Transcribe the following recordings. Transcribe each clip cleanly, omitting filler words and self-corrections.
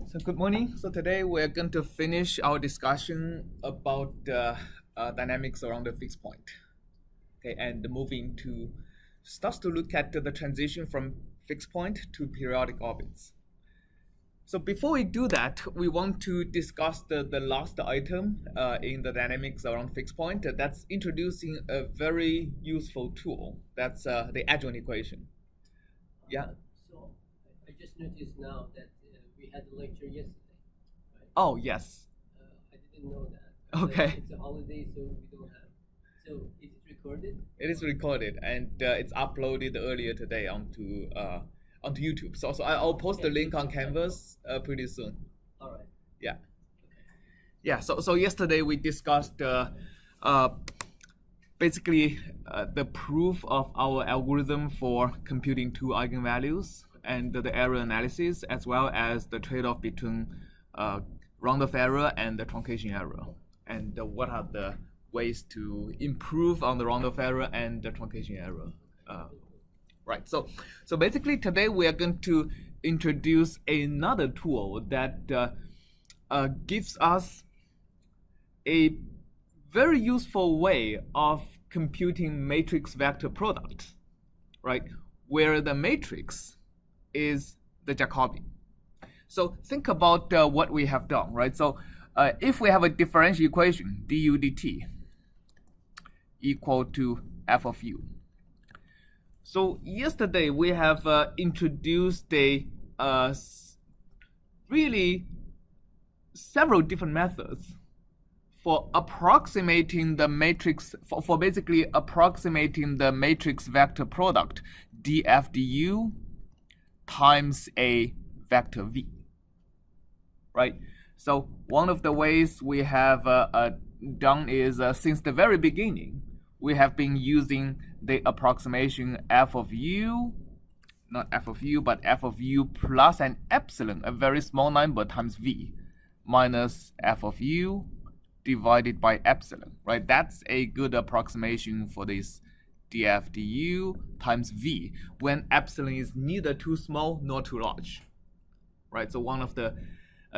So good morning. So today we're going to finish our discussion about dynamics around the fixed point. Okay, and moving to starts to look at the transition from fixed point to periodic orbits. So before we do that, we want to discuss the last item in the dynamics around fixed point. That's introducing a very useful tool. That's the adjoint equation. Yeah. So I just noticed now that we had a lecture yesterday, right? Oh yes. I didn't know that. Okay. It's a holiday, so we don't have. So is it recorded? It is recorded and it's uploaded earlier today onto YouTube. So I'll post the link on Canvas pretty soon. All right. Yeah. Yeah. So yesterday we discussed basically the proof of our algorithm for computing two eigenvalues and the error analysis, as well as the trade-off between round-off error and the truncation error, and what are the ways to improve on the round-off error and the truncation error. Right. So basically today we are going to introduce another tool that gives us a very useful way of computing matrix vector product, right? Where the matrix is the Jacobi. So think about what we have done, right? So if we have a differential equation, du dt equal to f of u. So yesterday we have introduced a really several different methods for approximating the matrix, for basically approximating the matrix vector product df du times a vector v, right? So one of the ways we have done is since the very beginning, we have been using the approximation f of u, not f of u, but f of u plus an epsilon, a very small number, times v, minus f of u divided by epsilon, right? That's a good approximation for this df du times v when epsilon is neither too small nor too large, right? So one of the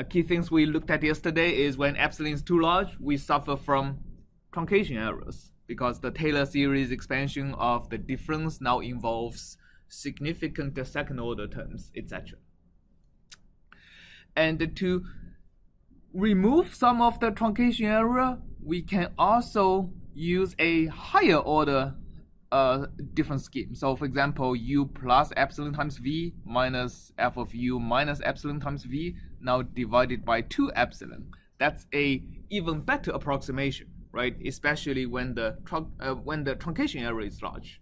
key things we looked at yesterday is when epsilon is too large, we suffer from truncation errors because the Taylor series expansion of the difference now involves significant second order terms, etc. And to remove some of the truncation error, we can also use a higher order different scheme. So for example, u plus epsilon times v minus f of u minus epsilon times v, now divided by 2 epsilon. That's a even better approximation, right? Especially when the truncation error is large.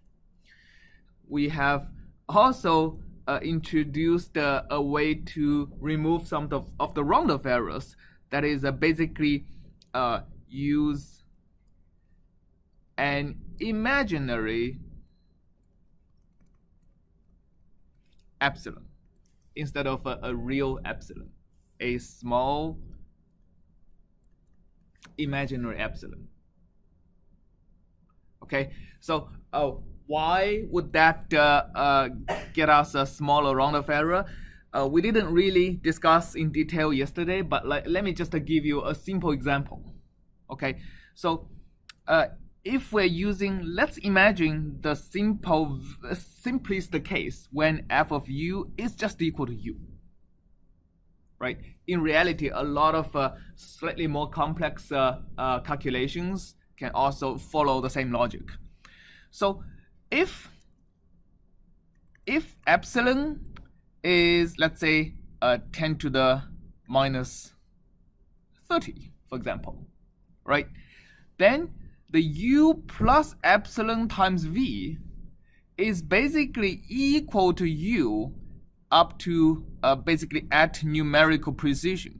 We have also introduced a way to remove some of the round-off errors. That is basically use an imaginary epsilon instead of a real epsilon, a small imaginary epsilon. Okay, so why would that get us a smaller round-off error? We didn't really discuss in detail yesterday, but let me just give you a simple example. Okay, so if we're using, let's imagine the simplest case when f of u is just equal to u, right? In reality, a lot of slightly more complex calculations can also follow the same logic. So if epsilon is, let's say, 10 to the minus 30, for example, right? Then the u plus epsilon times v is basically equal to u up to basically at numerical precision.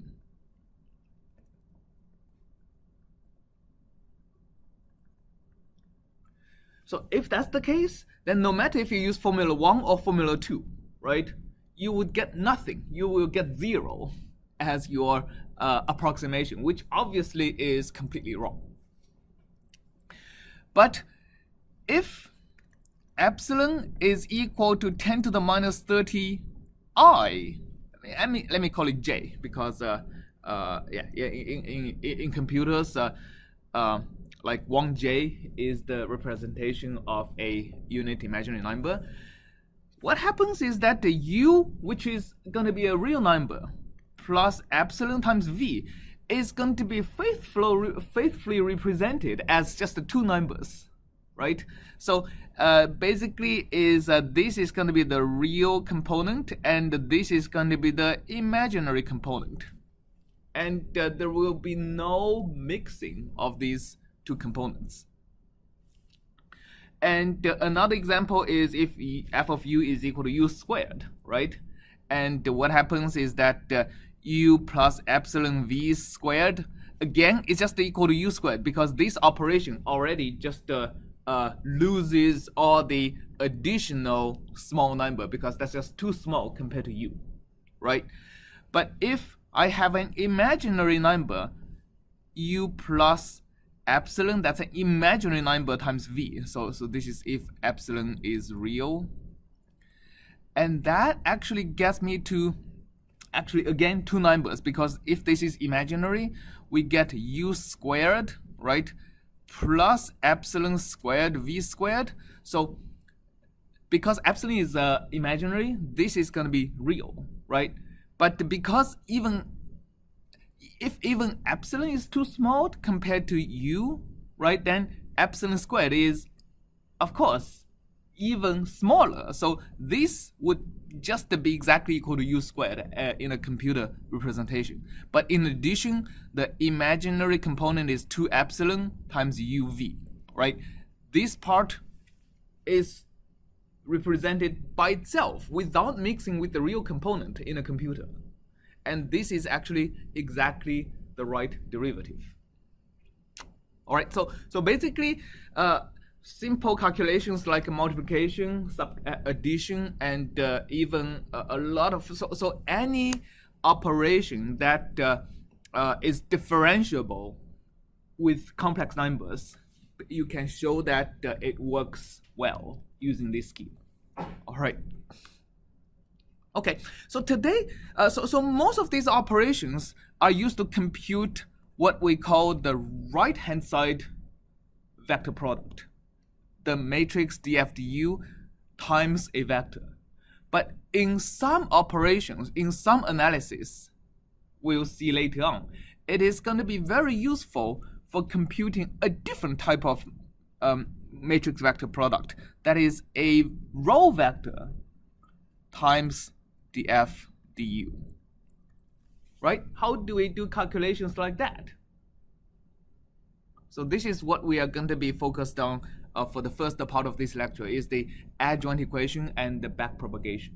So if that's the case, then no matter if you use formula 1 or formula 2, right, you would get nothing. You will get 0 as your approximation, which obviously is completely wrong. But if epsilon is equal to 10 to the minus 30 I, let me call it J, because in computers, like 1J is the representation of a unit imaginary number. What happens is that the U, which is going to be a real number, plus epsilon times V, is going to be faithfully represented as just the two numbers, right? So basically this is going to be the real component, and this is going to be the imaginary component. And there will be no mixing of these two components. And another example is if f of u is equal to u squared, right? And what happens is that u plus epsilon v squared, again, is just equal to u squared, because this operation already just loses all the additional small number, because that's just too small compared to u, right? But if I have an imaginary number, u plus epsilon, that's an imaginary number times v. So this is if epsilon is real. And that actually gets me to, actually, again, two numbers, because if this is imaginary, we get u squared, right, plus epsilon squared v squared. So because epsilon is imaginary, this is going to be real, right? But because if even epsilon is too small compared to u, right, then epsilon squared is, of course, even smaller. So this would just be exactly equal to u squared in a computer representation. But in addition, the imaginary component is 2 epsilon times uv, right? This part is represented by itself without mixing with the real component in a computer. And this is actually exactly the right derivative. All right, so basically, simple calculations like multiplication, addition, and even a lot of, so any operation that is differentiable with complex numbers, you can show that it works well using this scheme. All right. Okay, so today, so most of these operations are used to compute what we call the right-hand side vector product, the matrix df/du times a vector. But in some operations, in some analysis, we'll see later on, it is going to be very useful for computing a different type of matrix vector product, that is a row vector times df/du. Right? How do we do calculations like that? So this is what we are going to be focused on for the first part of this lecture, is the adjoint equation and the backpropagation.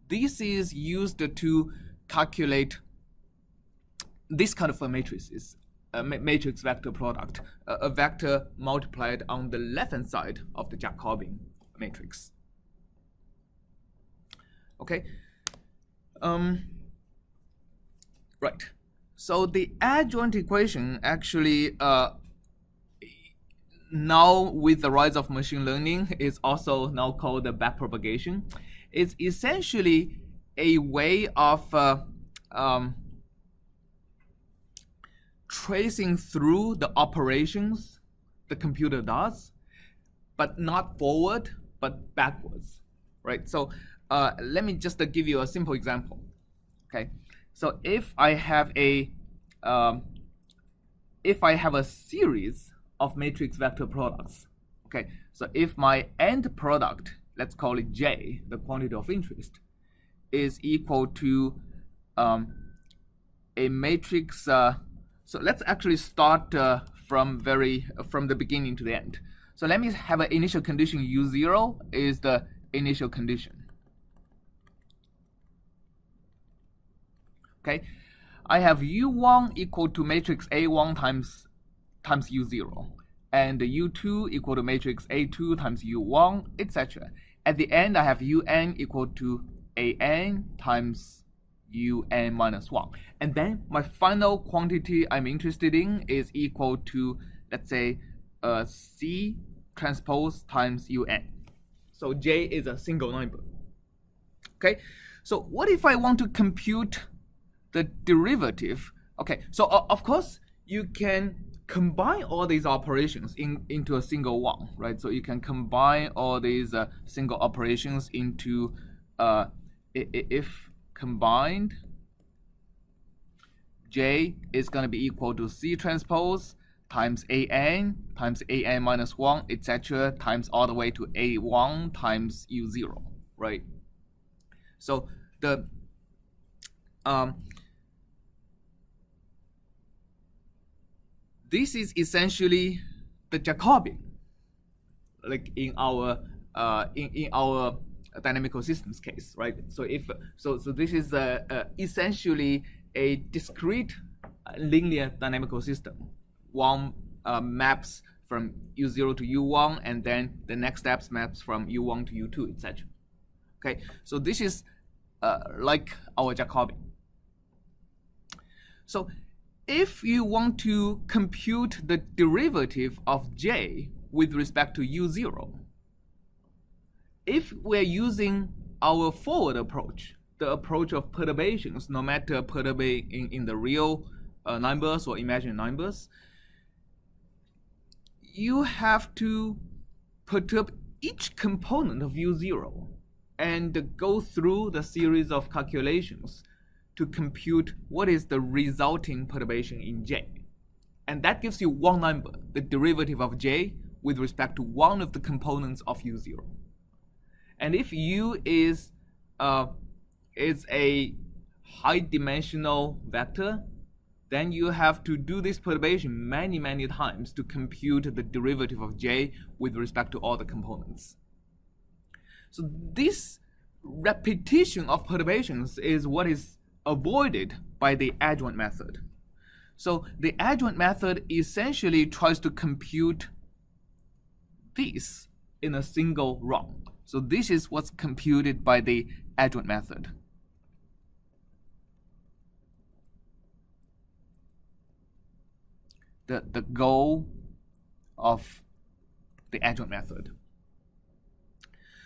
This is used to calculate this kind of a matrices, a matrix vector product, a vector multiplied on the left-hand side of the Jacobian matrix. Okay. Right. So the adjoint equation actually, now with the rise of machine learning, is also now called the backpropagation. It's essentially a way of tracing through the operations the computer does, but not forward, but backwards, right? So let me just give you a simple example. Okay, so if I have a series of matrix vector products, okay, so if my end product, let's call it J, the quantity of interest, is equal to a matrix. So let's actually start from the beginning to the end. So let me have an initial condition U0 is the initial condition. Okay, I have U1 equal to matrix A1 times U0, and U2 equal to matrix A2 times U1, etc. At the end, I have UN equal to AN times UN minus 1. And then my final quantity I'm interested in is equal to, let's say, C transpose times UN. So J is a single number. Okay, So what if I want to compute the derivative? Okay, so of course you can combine all these operations into a single one, right? So you can combine all these single operations into if combined J is going to be equal to C transpose times AN minus 1, etc., times all the way to A1 times U0, right? So the this is essentially the Jacobian, like in our in our dynamical systems case, right? So if so this is essentially a discrete linear dynamical system. One maps from U0 to U1, and then the next steps maps from U1 to U2, etc. Okay, so this is like our Jacobian. So if you want to compute the derivative of J with respect to U0, if we're using our forward approach, the approach of perturbations, no matter perturbing in the real numbers or imaginary numbers, you have to perturb each component of U0 and go through the series of calculations to compute what is the resulting perturbation in J. And that gives you one number, the derivative of J with respect to one of the components of U0. And if U is a high dimensional vector, then you have to do this perturbation many times to compute the derivative of J with respect to all the components. So this repetition of perturbations is what is avoided by the adjoint method. So the adjoint method essentially tries to compute this in a single run. So this is what's computed by the adjoint method. The goal of the adjoint method.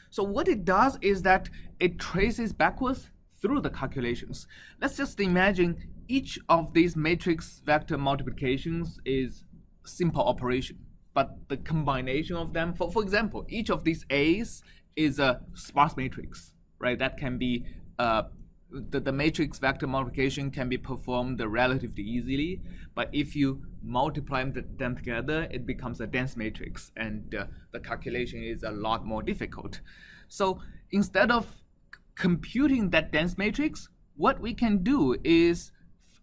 So what it does is that it traces backwards through the calculations. Let's just imagine each of these matrix vector multiplications is simple operation, but the combination of them, for example, each of these A's is a sparse matrix, right? That can be the matrix vector multiplication can be performed relatively easily, but if you multiply them together, it becomes a dense matrix, and the calculation is a lot more difficult. So instead of computing that dense matrix, what we can do is,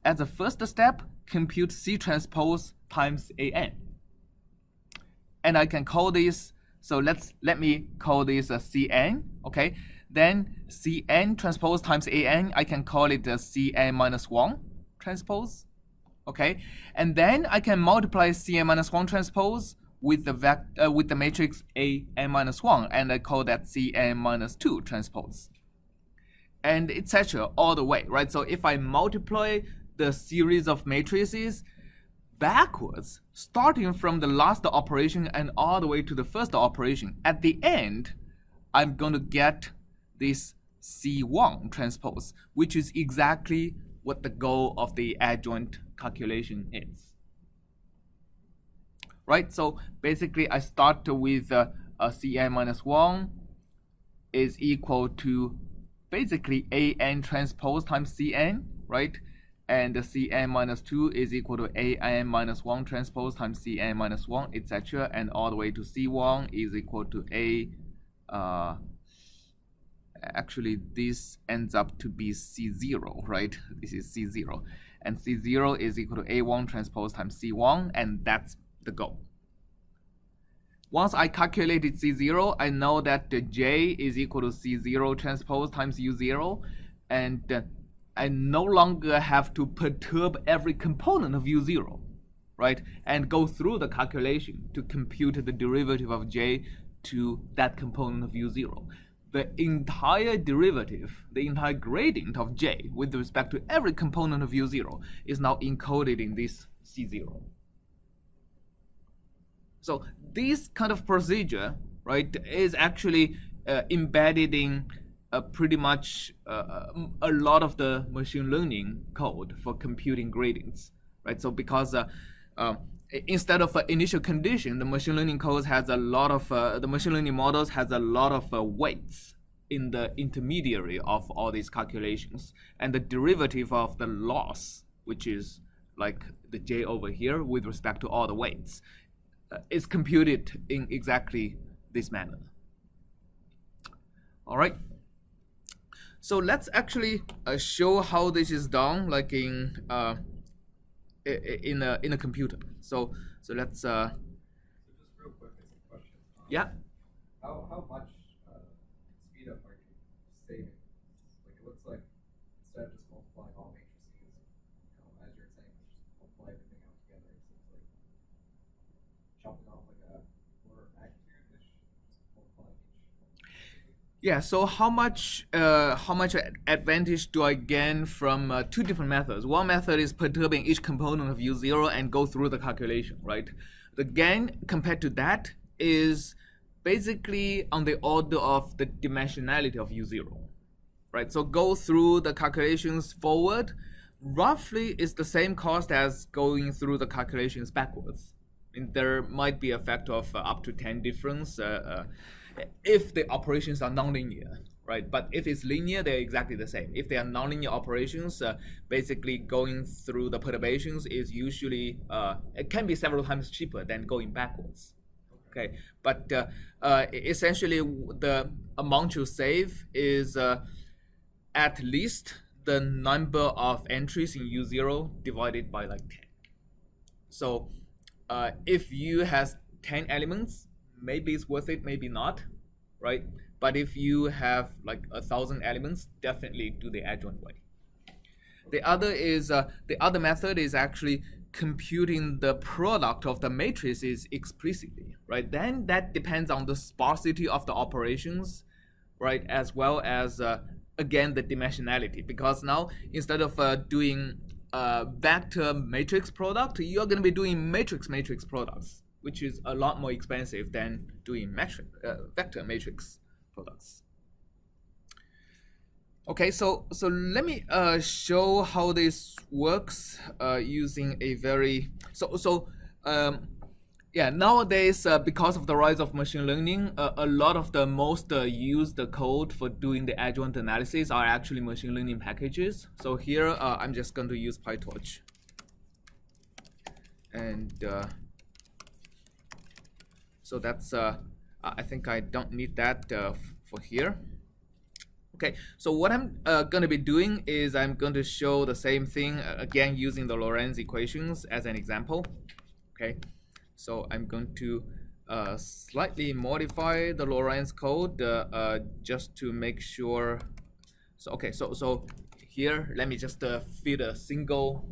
as a first step, compute C transpose times AN. And I can call this, so let me call this a Cn, okay? Then Cn transpose times An, I can call it a Cn minus 1 transpose, okay? And then I can multiply Cn minus 1 transpose with the matrix An minus 1, and I call that Cn minus 2 transpose. And etc. all the way, right? So if I multiply the series of matrices backwards, starting from the last operation and all the way to the first operation, at the end, I'm going to get this C1 transpose, which is exactly what the goal of the adjoint calculation is. Right? So basically, I start with a Cn minus 1 is equal to basically An transpose times Cn, right? And the Cn minus 2 is equal to An minus 1 transpose times Cn minus 1, etc. And all the way to C1 is equal to actually this ends up to be C0, right? This is C0. And C0 is equal to A1 transpose times C1, and that's the goal. Once I calculated C0, I know that the J is equal to C0 transpose times U0, and I no longer have to perturb every component of U0, right? And go through the calculation to compute the derivative of J to that component of U0. The entire derivative, the entire gradient of J with respect to every component of U0 is now encoded in this C0. So this kind of procedure, right, is actually embedded in pretty much a lot of the machine learning code for computing gradients, right? So because instead of initial condition, the machine learning code has a lot of the machine learning models has a lot of weights in the intermediary of all these calculations, and the derivative of the loss, which is like the j over here with respect to all the weights, is computed in exactly this manner. All right. So let's actually show how this is done, like in a computer. So let's. So just real quick, as a question. Yeah. How much speed up are you saving? Like it looks like instead of just multiplying all matrices, as you're saying, just multiply everything out together. It seems like chopping off like a order of magnitude-ish, just multiplying each. Yeah. So how much advantage do I gain from two different methods? One method is perturbing each component of U0 and go through the calculation, right? The gain compared to that is basically on the order of the dimensionality of U0, right? So go through the calculations forward, roughly is the same cost as going through the calculations backwards. And there might be a factor of up to 10 difference if the operations are nonlinear, right? But if it's linear, they're exactly the same. If they are nonlinear operations, basically going through the perturbations is usually, it can be several times cheaper than going backwards. Okay, but essentially the amount you save is at least the number of entries in U0 divided by like 10. So if U has 10 elements, maybe it's worth it, maybe not, right? But if you have like 1,000 elements, definitely do the adjoint way. The other method is actually computing the product of the matrices explicitly, right? Then that depends on the sparsity of the operations, right? As well as again the dimensionality, because now instead of doing vector matrix product, you're going to be doing matrix products, which is a lot more expensive than doing vector matrix products. Okay, so let me show how this works using a very yeah, nowadays because of the rise of machine learning, a lot of the most used code for doing the adjoint analysis are actually machine learning packages. So here I'm just going to use PyTorch, and so that's I think I don't need that for here. Okay, so what I'm going to be doing is I'm going to show the same thing again using the Lorentz equations as an example. Okay, so I'm going to slightly modify the Lorentz code just to make sure. So okay, so here let me just feed a single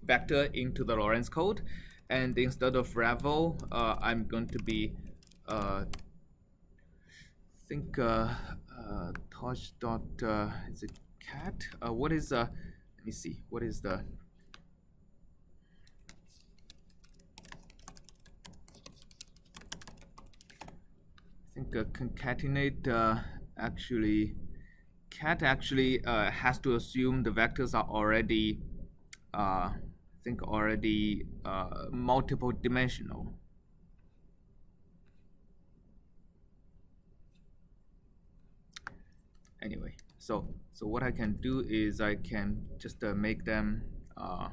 vector into the Lorentz code, and instead of Ravel, I'm going to be Tosh dot is it cat? What is let me see. What is the concatenate actually cat actually has to assume the vectors are already already multiple dimensional. Anyway, so what I can do is I can just make them a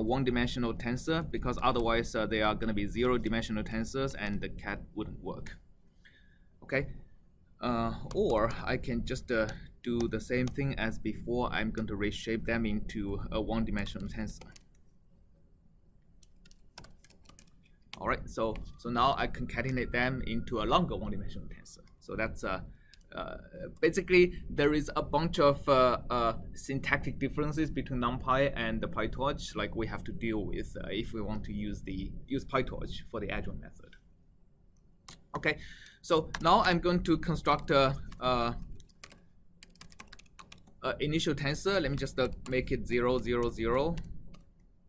one-dimensional tensor, because otherwise they are going to be zero-dimensional tensors and the cat wouldn't work. Okay, or I can just do the same thing as before. I'm going to reshape them into a one-dimensional tensor. All right, so now I concatenate them into a longer one-dimensional tensor. So that's basically there is a bunch of syntactic differences between NumPy and the PyTorch, like we have to deal with if we want to use PyTorch for the adjoint method. Okay, so now I'm going to construct a initial tensor. Let me just make it 0, 0, 0,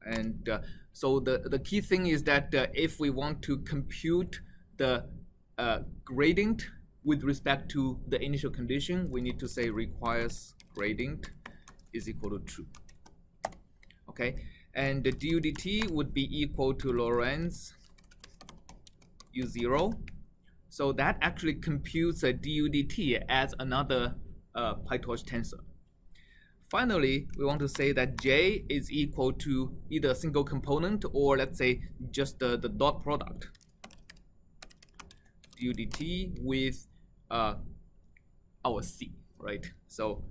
and So the key thing is that if we want to compute the gradient with respect to the initial condition, we need to say requires gradient is equal to true. Okay, and the du dt would be equal to Lorentz u0. So that actually computes a du dt as another PyTorch tensor. Finally, we want to say that J is equal to either a single component or let's say just the dot product du dt with our C, right? So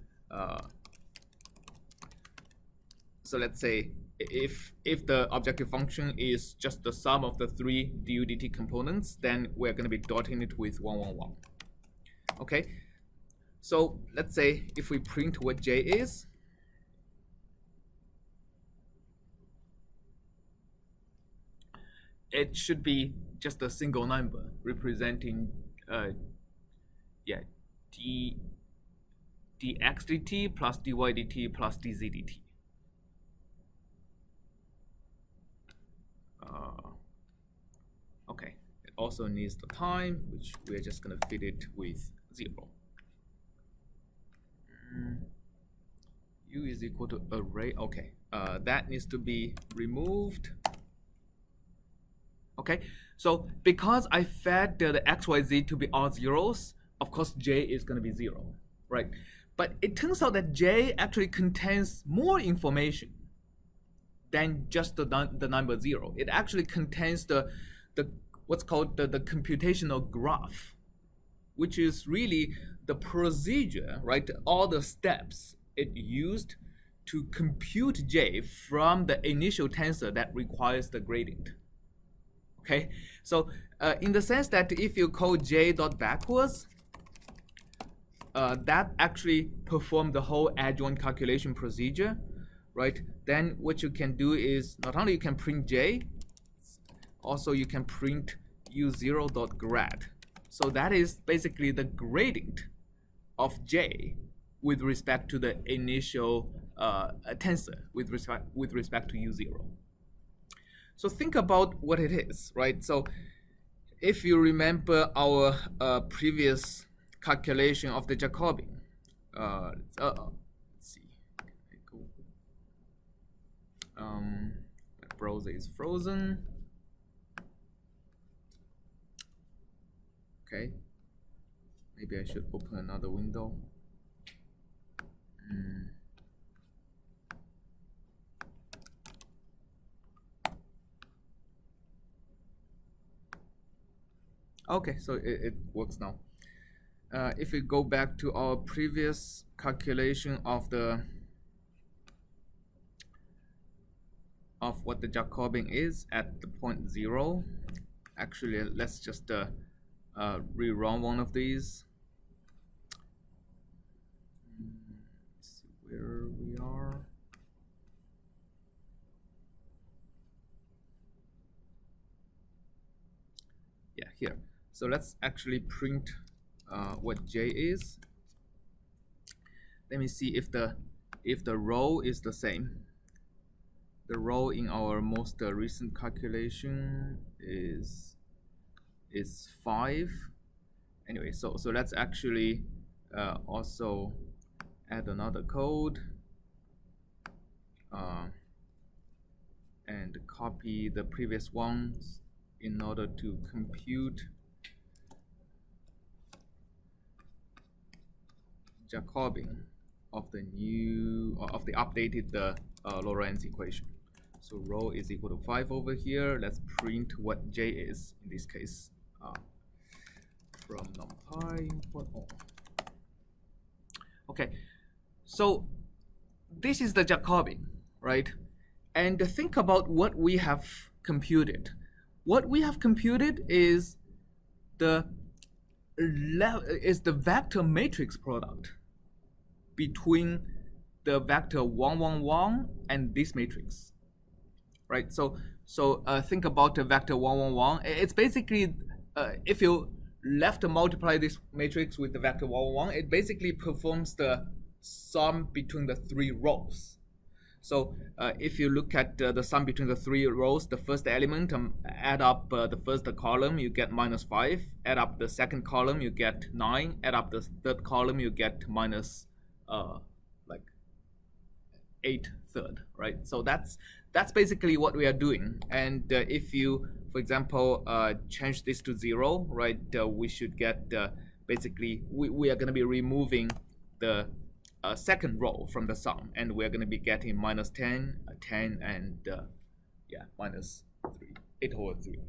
so let's say if the objective function is just the sum of the three du dt components, then we're going to be dotting it with 1, 1, 1. Okay, so let's say if we print what J is, it should be just a single number representing dx dt plus dy dt plus dz dt. Okay, it also needs the time, which we're just going to fit it with 0. U is equal to array. Okay, that needs to be removed. Okay, so because I fed the xyz to be all zeros, of course J is going to be 0, right? But it turns out that J actually contains more information than just the number 0. It actually contains the what's called the computational graph, which is really the procedure, right? All the steps it used to compute J from the initial tensor that requires the gradient. Okay, so in the sense that if you call J dot backwards, that actually perform the whole adjoint calculation procedure, right? Then what you can do is not only you can print J, also you can print u0 dot grad. So that is basically the gradient of J with respect to the initial tensor with respect to u0. So think about what it is, right? So if you remember our previous calculation of the Jacobian, let's see. My browser is frozen. Okay, maybe I should open another window. Okay, so it works now. If we go back to our previous calculation of what the Jacobian is at the point 0, actually let's just rerun one of these. Let's see where we are. Yeah, here. So let's actually print what J is. Let me see if the row is the same. The row in our most recent calculation is 5. Anyway, so let's actually also add another code and copy the previous ones in order to compute Jacobian of the updated Lorentz equation. So rho is equal to 5 over here. Let's print what J is in this case from numpy import all. Okay, so this is the Jacobian, right? And think about what we have computed. What we have computed is the vector matrix product between the vector 1, 1, 1 and this matrix, right? So think about the vector 1, 1, 1. It's basically if you left multiply this matrix with the vector 1, 1, 1, it basically performs the sum between the 3 rows. So if you look at the sum between the three rows, the first element, add up the first column, you get -5. Add up the second column, you get 9. Add up the third column, you get minus like 1/3, right? So that's basically what we are doing. And if you, for example, change this to 0, right, we should get basically we are going to be removing the second row from the sum, and we're going to be getting -10, 10, and yeah, -3, 8/3.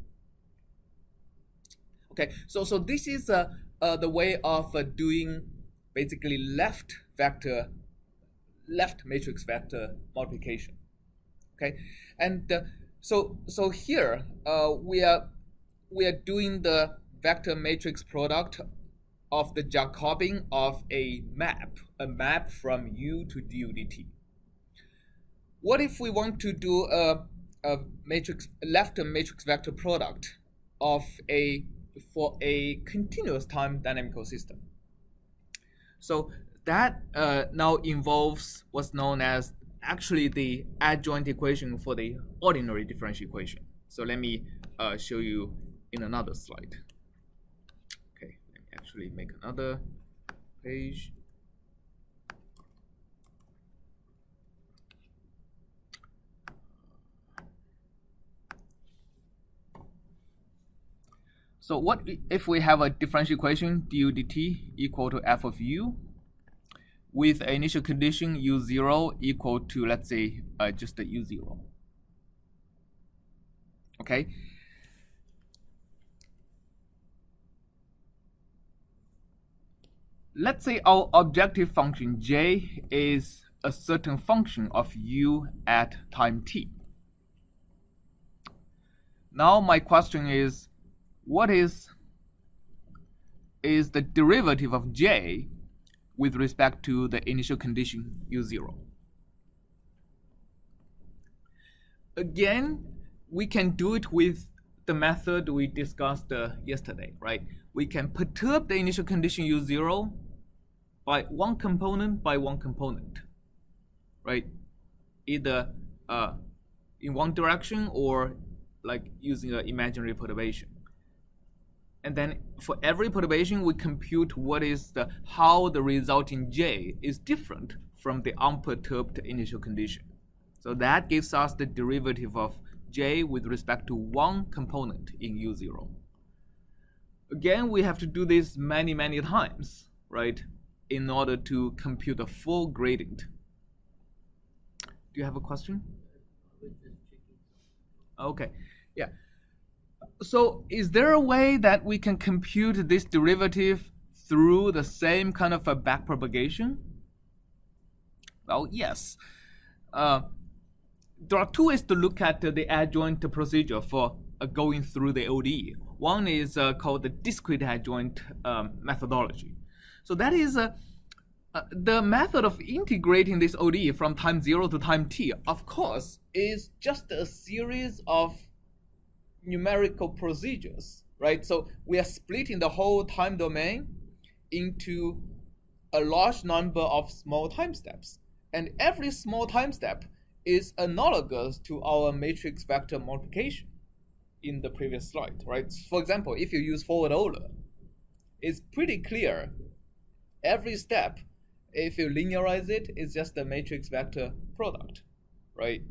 Okay, so this is the way of doing basically left matrix vector multiplication. Okay, and so here we are doing the vector matrix product of the Jacobian of a map from U to du dt. What if we want to do a left matrix vector product of for a continuous time dynamical system? So that now involves what's known as actually the adjoint equation for the ordinary differential equation. So let me show you in another slide. Okay, let me actually make another page. So what if we have a differential equation du dt equal to f of u with an initial condition u0 equal to, let's say, just the u0. Okay. Let's say our objective function j is a certain function of u at time t. Now my question is, what is the derivative of j with respect to the initial condition u0? Again, we can do it with the method we discussed yesterday, right? We can perturb the initial condition u0 by one component by one component, right? Either in one direction or like using an imaginary perturbation. And then for every perturbation, we compute what is how the resulting j is different from the unperturbed initial condition. So that gives us the derivative of j with respect to one component in u0. Again, we have to do this many times, right, in order to compute the full gradient. Do you have a question? Okay, yeah. So is there a way that we can compute this derivative through the same kind of a backpropagation? Well, yes. There are two ways to look at the adjoint procedure for going through the ODE. One is called the discrete adjoint methodology. So that is the method of integrating this ODE from time 0 to time t, of course, is just a series of numerical procedures, right? So we are splitting the whole time domain into a large number of small time steps. And every small time step is analogous to our matrix vector multiplication in the previous slide, right? For example, if you use forward Euler, it's pretty clear. Every step, if you linearize it, is just a matrix vector product, right?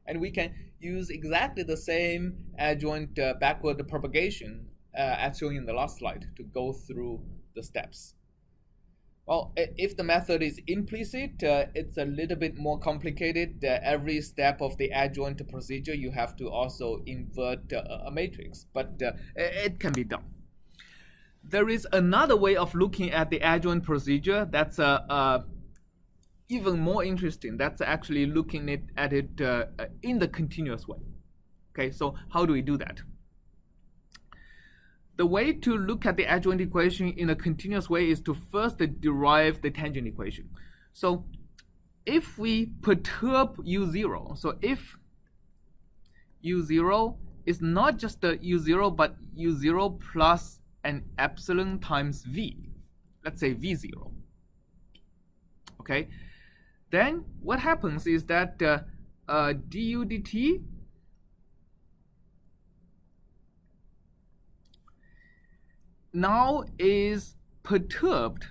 And we can use exactly the same adjoint backward propagation as shown in the last slide to go through the steps. Well, if the method is implicit, it's a little bit more complicated. Every step of the adjoint procedure, you have to also invert a matrix, but it can be done. There is another way of looking at the adjoint procedure that's even more interesting. That's actually looking at it in the continuous way. Okay, so how do we do that? The way to look at the adjoint equation in a continuous way is to first derive the tangent equation. So if we perturb u0, so if u0 is not just the u0, but u0 plus an epsilon times v, let's say v0, okay? then what happens is that du dt now is perturbed.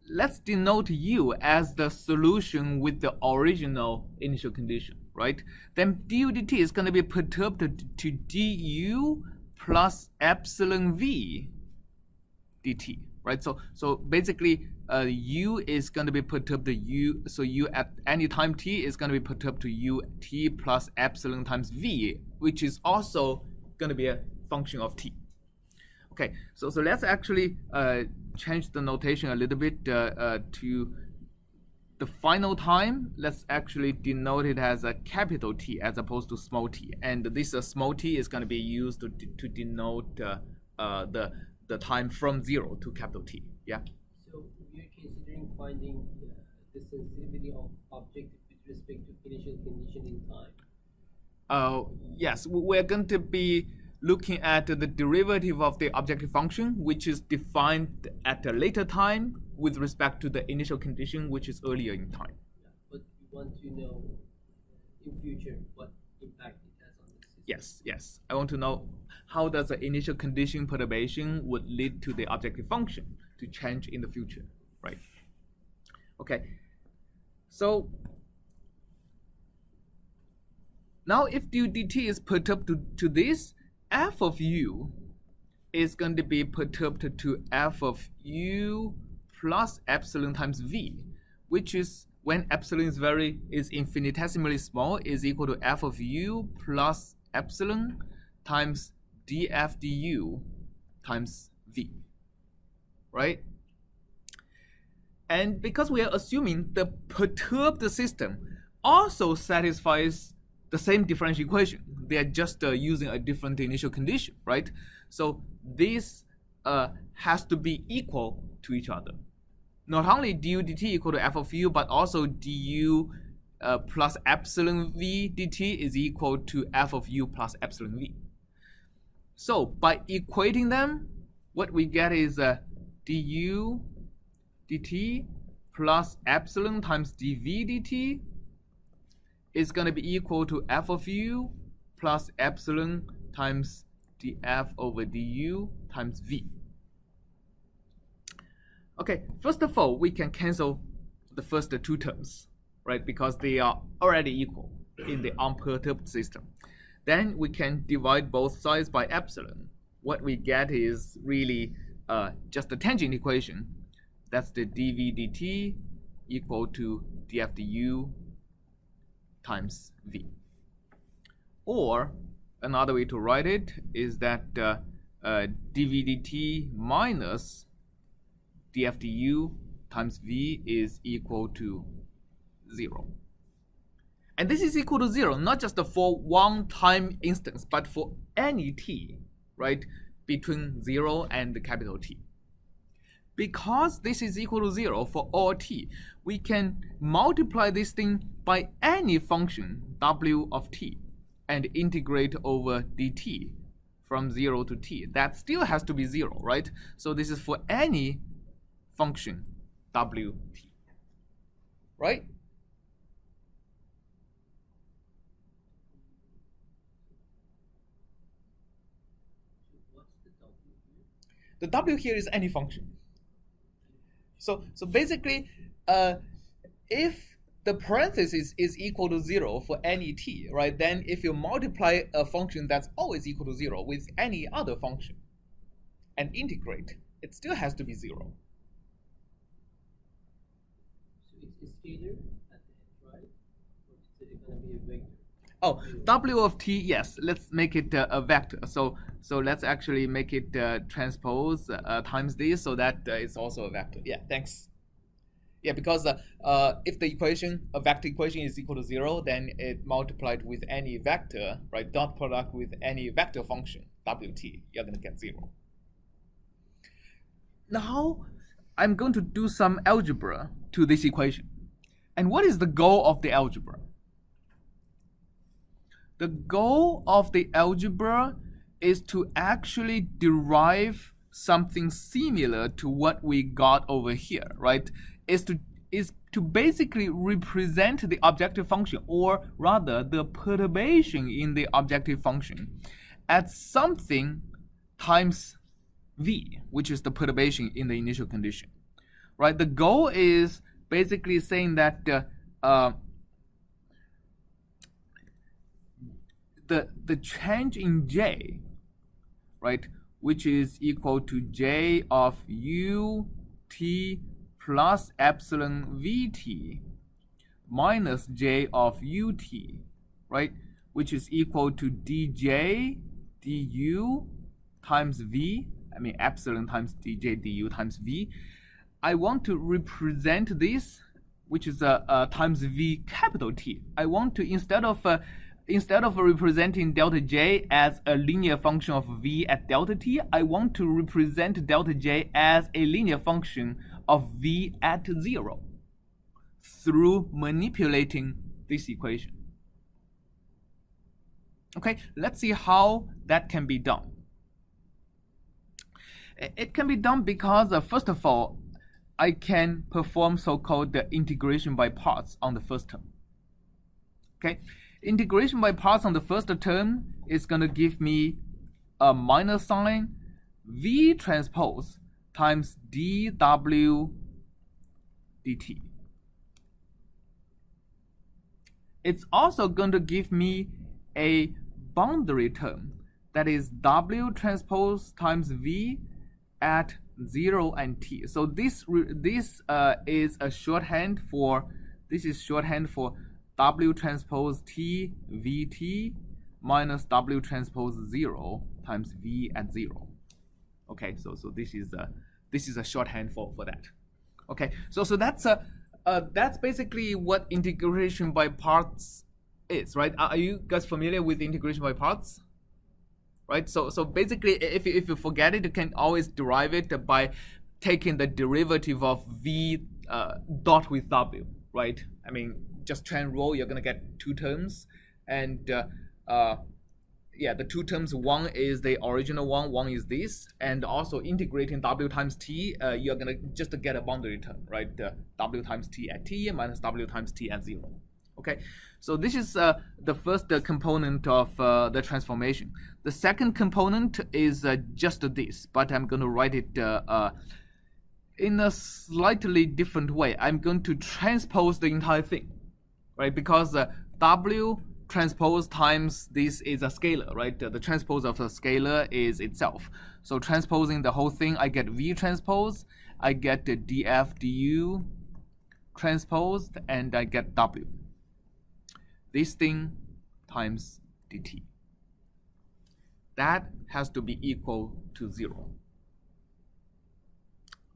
Let's denote u as the solution with the original initial condition, right? Then du dt is going to be perturbed to du plus epsilon v dt, right? So basically, u is going to be perturbed to u. So u at any time t is going to be perturbed to u t plus epsilon times v, which is also going to be a function of t. Okay, so let's actually change the notation a little bit to the final time. Let's actually denote it as a capital T as opposed to small t. And this small t is going to be used to denote the time from 0 to capital T. Yeah. So we are considering finding the sensitivity of object with respect to initial condition in time. Yes, we're going to be looking at the derivative of the objective function, which is defined at a later time with respect to the initial condition, which is earlier in time. Yeah, but we want to know in future what impact it has on the system. Yes. I want to know how does the initial condition perturbation would lead to the objective function to change in the future, right? Okay. So now if du dt is perturbed to this, f of u is going to be perturbed to f of u plus epsilon times v, which is when epsilon is infinitesimally small, is equal to f of u plus epsilon times df du times v, right? And because we are assuming the perturbed system also satisfies the same differential equation, they are just using a different initial condition, right? So this has to be equal to each other. Not only du dt equal to f of u, but also du plus epsilon v dt is equal to f of u plus epsilon v. So by equating them, what we get is du dt plus epsilon times dv dt is going to be equal to f of u plus epsilon times df over du times v. Okay, first of all, we can cancel the first two terms, right? Because they are already equal in the unperturbed system. Then we can divide both sides by epsilon. What we get is really just the tangent equation. That's the dv dt equal to df du times v. Or another way to write it is that dv dt minus df du times v is equal to 0. And this is equal to 0 not just for one time instance, but for any t, right, between 0 and capital T. Because this is equal to 0 for all t, we can multiply this thing by any function w of t and integrate over dt from 0 to t. That still has to be 0, right? So this is for any function wt, right? What's the W here? The w here is any function. So basically, if the parenthesis is equal to 0 for any t, right, then if you multiply a function that's always equal to 0 with any other function and integrate, it still has to be 0. So it's a scalar at the end, right? Or is it going to be a vector? Oh, w of t, yes, let's make it a vector. So let's actually make it transpose times this so that it's also a vector. Yeah, thanks. Yeah, because if the equation, a vector equation is equal to 0, then it multiplied with any vector, right, dot product with any vector function, wt, you're going to get 0. Now, I'm going to do some algebra to this equation. And what is the goal of the algebra? The goal of the algebra is to actually derive something similar to what we got over here, right? Is is to basically represent the objective function, or rather the perturbation in the objective function, as something times v, which is the perturbation in the initial condition. Right? The goal is basically saying that the change in j, right, which is equal to j of u t plus epsilon vt minus j of ut, right, which is equal to dj du times v, epsilon times dj du times v. I want to represent this, which is times v capital T. I want to, instead of representing delta j as a linear function of v at delta t, I want to represent delta j as a linear function of v at 0 through manipulating this equation. Okay, let's see how that can be done. It can be done because, first of all, I can perform so-called the integration by parts on the first term. Okay, integration by parts on the first term is going to give me a minus sign v transpose times dw dt. It's also going to give me a boundary term, that is w transpose times v at 0 and t. So this is a shorthand for, this is shorthand for w transpose t vt minus w transpose 0 times v at 0. Okay, so this is a shorthand for that. Okay, so that's basically what integration by parts is, right? Are you guys familiar with integration by parts? Right, so basically, if you forget it, you can always derive it by taking the derivative of v dot with w, right? Just try and roll, you're gonna get two terms, and yeah, the two terms, one is the original one is this, and also integrating w times t, you're gonna just get a boundary term, right? W times t at t minus w times t at 0. Okay, so this is the first component of the transformation. The second component is just this, but I'm going to write it in a slightly different way. I'm going to transpose the entire thing, right? Because w transpose times this is a scalar, right? The transpose of a scalar is itself. So transposing the whole thing, I get v transpose, I get the df du transposed, and I get w. This thing times dt. That has to be equal to 0.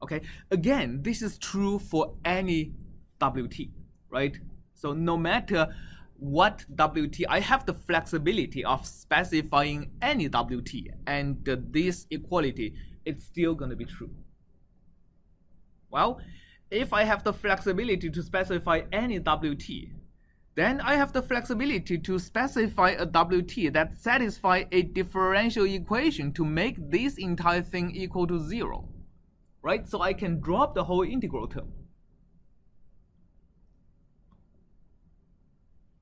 Okay, again, this is true for any wt, right? So no matter what wt, I have the flexibility of specifying any wt, and this equality, it's still going to be true. Well, if I have the flexibility to specify any wt, then I have the flexibility to specify a wt that satisfies a differential equation to make this entire thing equal to 0, right? So I can drop the whole integral term.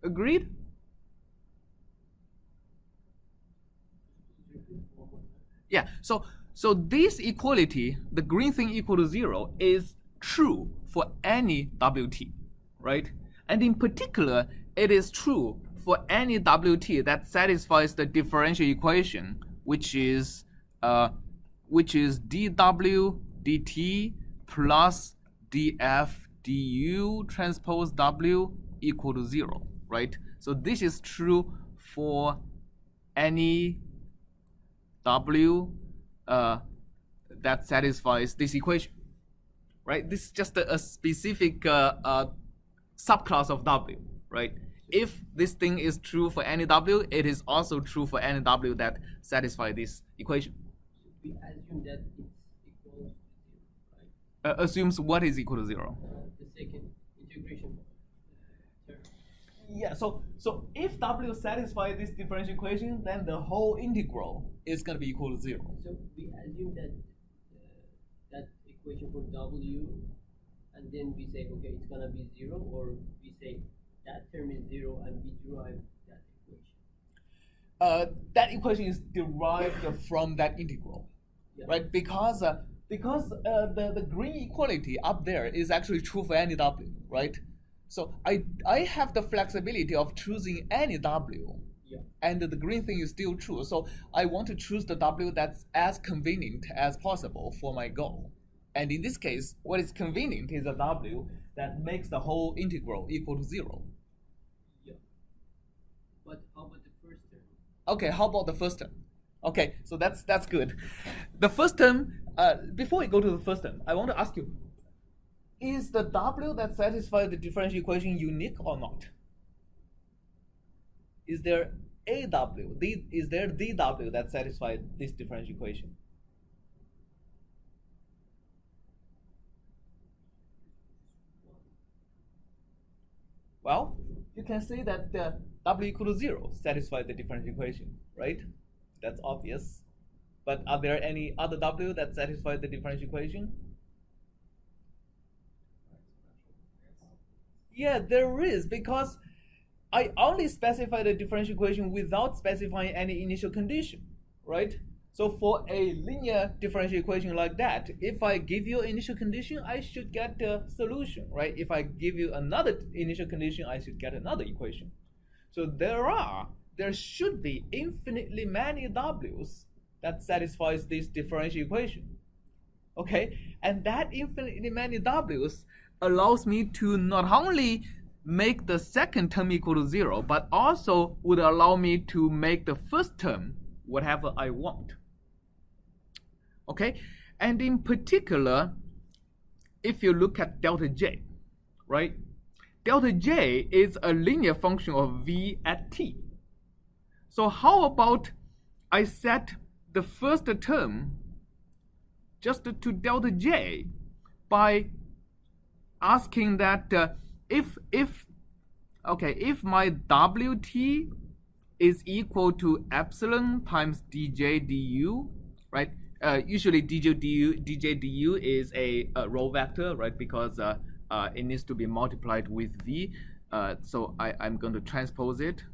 Agreed? Yeah, so this equality, the green thing equal to 0, is true for any wt, right? And in particular, it is true for any wt that satisfies the differential equation, which is dw dt plus df du transpose w equal to 0, right? So this is true for any w that satisfies this equation, right? This is just a specific subclass of w, right? If this thing is true for any w, it is also true for any w that satisfies this equation. We assume that it's equal to 0, right? Assumes what is equal to 0? The second integration term. Yeah, so if w satisfies this differential equation, then the whole integral is going to be equal to 0. So we assume that that equation for w and then we say, okay, it's gonna be 0, or we say that term is 0 and we derive that equation. That equation is derived from that integral, Yeah. right? Because the green equality up there is actually true for any w, right? So I have the flexibility of choosing any w, Yeah. and the green thing is still true. So I want to choose the w that's as convenient as possible for my goal. And in this case, what is convenient is a w that makes the whole integral equal to 0. Yeah. But how about the first term? Okay, how about the first term? Okay, so that's good. The first term, before we go to the first term, I want to ask you, is the w that satisfies the differential equation unique or not? Is there a w, is there the w that satisfies this differential equation? Well, you can say that w equal to 0 satisfies the differential equation, right? That's obvious. But are there any other w that satisfies the differential equation? Yeah, there is, because I only specify the differential equation without specifying any initial condition, right? So for a linear differential equation like that, if I give you an initial condition, I should get the solution, right? If I give you another initial condition, I should get another equation. So there should be infinitely many w's that satisfies this differential equation. Okay, and that infinitely many w's allows me to not only make the second term equal to 0, but also would allow me to make the first term whatever I want. Okay, and in particular, if you look at delta j, right? Delta j is a linear function of v at t. So how about I set the first term just to delta j by asking that if my wt is equal to epsilon times dj du, right? Usually dj du is a row vector, right? Because it needs to be multiplied with v. So I'm going to transpose it.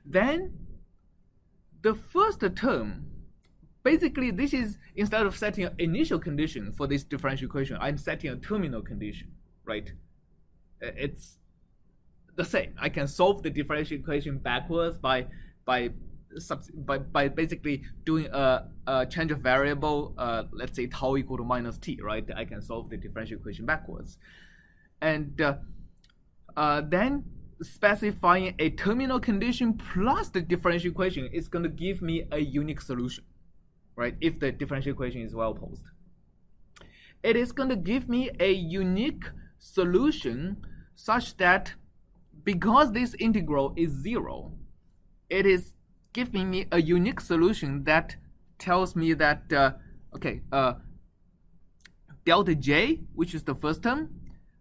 Then the first term, basically this is, instead of setting an initial condition for this differential equation, I'm setting a terminal condition, right? It's the same. I can solve the differential equation backwards by basically doing a change of variable, let's say tau equal to minus t, right? I can solve the differential equation backwards. And then specifying a terminal condition plus the differential equation is going to give me a unique solution, right? If the differential equation is well posed, it is going to give me a unique solution such that because this integral is 0, it is giving me a unique solution that tells me that delta j, which is the first term,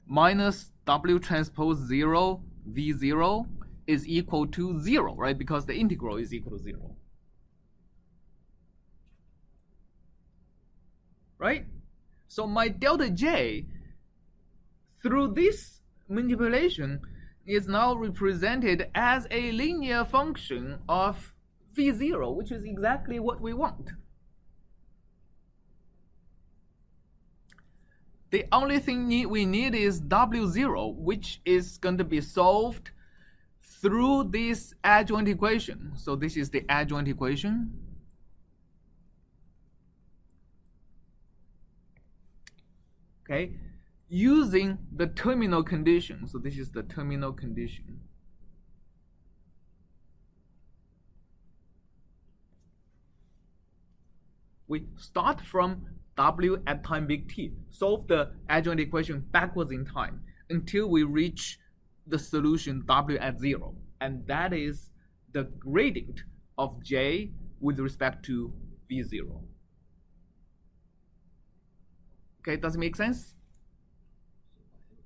minus w transpose 0 v0 is equal to 0, right? Because the integral is equal to 0. Right? So my delta j through this manipulation is now represented as a linear function of v0, which is exactly what we want. The only thing we need is w0, which is going to be solved through this adjoint equation. So this is the adjoint equation. Okay, using the terminal condition. So this is the terminal condition. We start from w at time big T, solve the adjoint equation backwards in time until we reach the solution w at 0. And that is the gradient of j with respect to v0. Okay, does it make sense?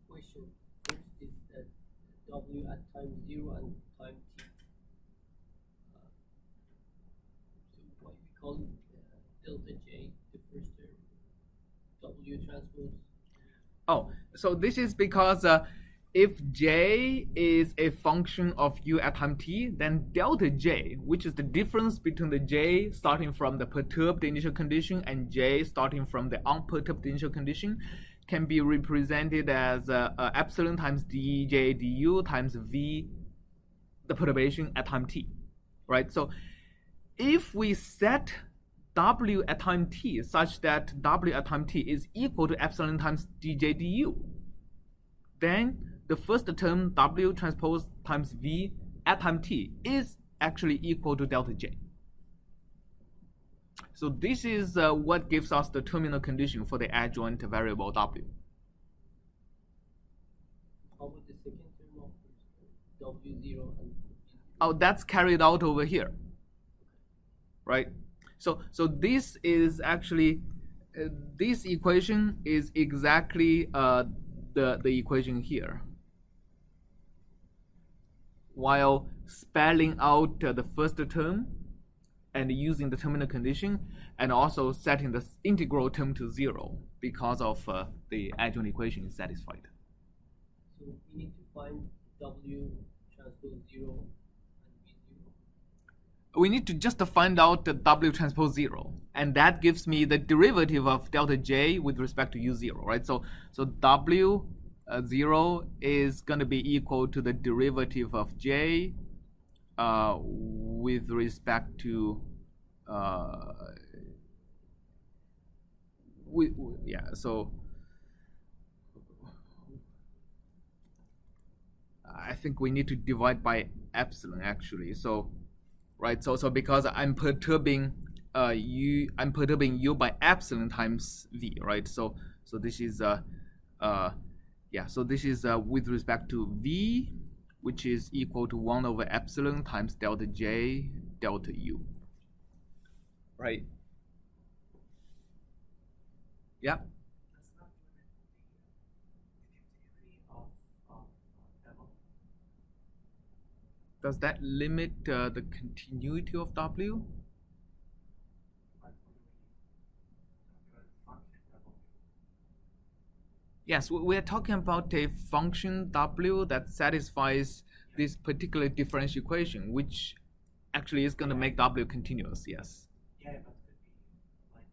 Question first is that w at time 0 and time t. So why we call delta j the first term, w transpose Oh, so this is because if j is a function of u at time t, then delta j, which is the difference between the j starting from the perturbed initial condition and j starting from the unperturbed initial condition, can be represented as epsilon times dj du times v, the perturbation at time t, right? So if we set w at time t such that w at time t is equal to epsilon times dj du, then the first term w transpose times v at time t is actually equal to delta j. So this is what gives us the terminal condition for the adjoint variable w. How about the second term of w0 and v0? Oh, that's carried out over here, right? So this is actually this equation is exactly the equation here. While spelling out the first term and using the terminal condition, and also setting the integral term to 0 because of the adjoint equation is satisfied. So we need to find w transpose 0 and v0. We need to just find out the w transpose 0, and that gives me the derivative of delta j with respect to u0, right? So w 0 is going to be equal to the derivative of j with respect to so I think we need to divide by epsilon actually. So right, so because I'm perturbing u by epsilon times v, right? So this is so this is with respect to v, which is equal to 1 over epsilon times delta j delta u, right? Yeah. Does that limit the continuity of w? Yes, we are talking about a function w that satisfies this particular differential equation, which actually is going to make w continuous. Yes. Yeah, but could be like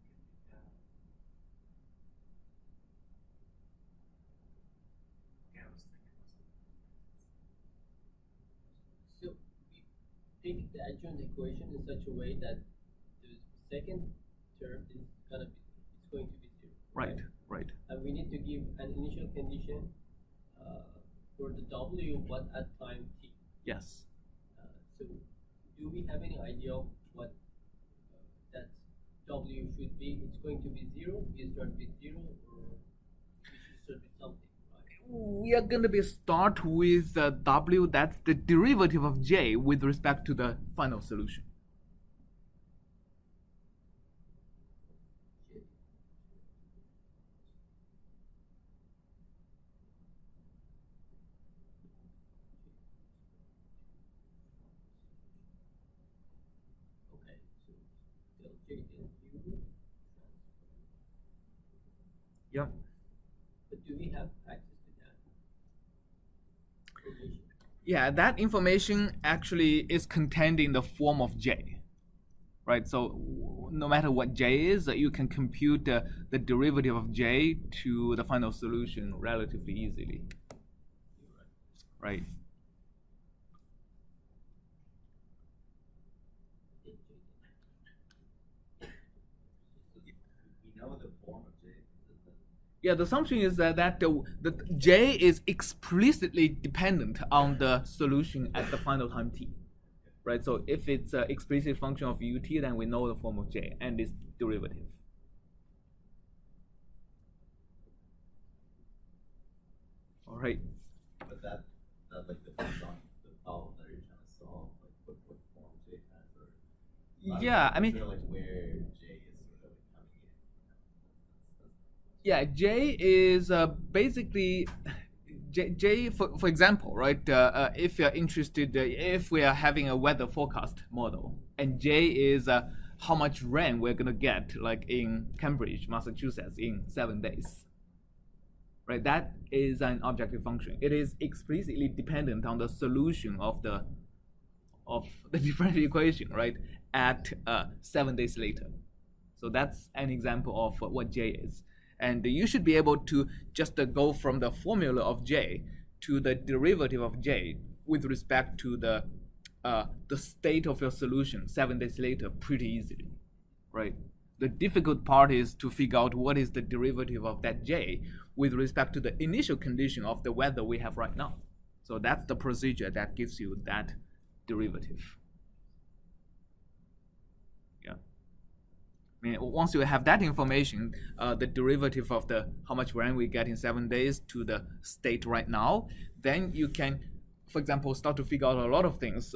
I was So thinking we take the adjoint equation in such a way that the second term is going to be 0. Right. Right. And we need to give an initial condition for the w, but at time t. Yes. So do we have any idea of what that w should be? It's going to be 0. We start with 0, or we should start with something, right? We are going to start with w that's the derivative of j with respect to the final solution. Yeah. But do we have access to that? Yeah, that information actually is contained in the form of j, right? So no matter what j is, you can compute the derivative of j to the final solution relatively easily, right? We know the form of j. Yeah, the assumption is that the j is explicitly dependent on the solution at the final time t, right? So if it's an explicit function of ut, then we know the form of j and its derivative. All right. But that like depends on the problem that you're trying to solve, like what form j has, or yeah, I mean, like where j is sort of coming in. yeah, j is basically j for example, right? If you're interested, if we are having a weather forecast model, and j is how much rain we're gonna get, like in Cambridge, Massachusetts, in 7 days, right? That is an objective function. It is explicitly dependent on the solution of the differential equation, right? At 7 days later. So that's an example of what J is. And you should be able to just go from the formula of J to the derivative of J with respect to the state of your solution 7 days later pretty easily, right? The difficult part is to figure out what is the derivative of that J with respect to the initial condition of the weather we have right now. So that's the procedure that gives you that derivative. Yeah. I mean, once you have that information, the derivative of the how much rain we get in 7 days to the state right now, then you can, for example, start to figure out a lot of things.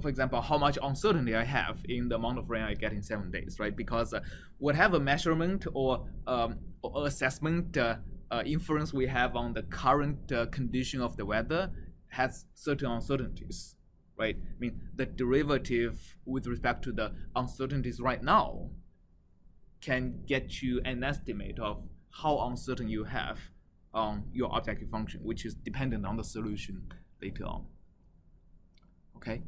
For example, how much uncertainty I have in the amount of rain I get in 7 days, right? Because whatever measurement or assessment inference we have on the current condition of the weather has certain uncertainties, right? I mean, the derivative with respect to the uncertainties right now can get you an estimate of how uncertain you have on your objective function, which is dependent on the solution later on. Okay.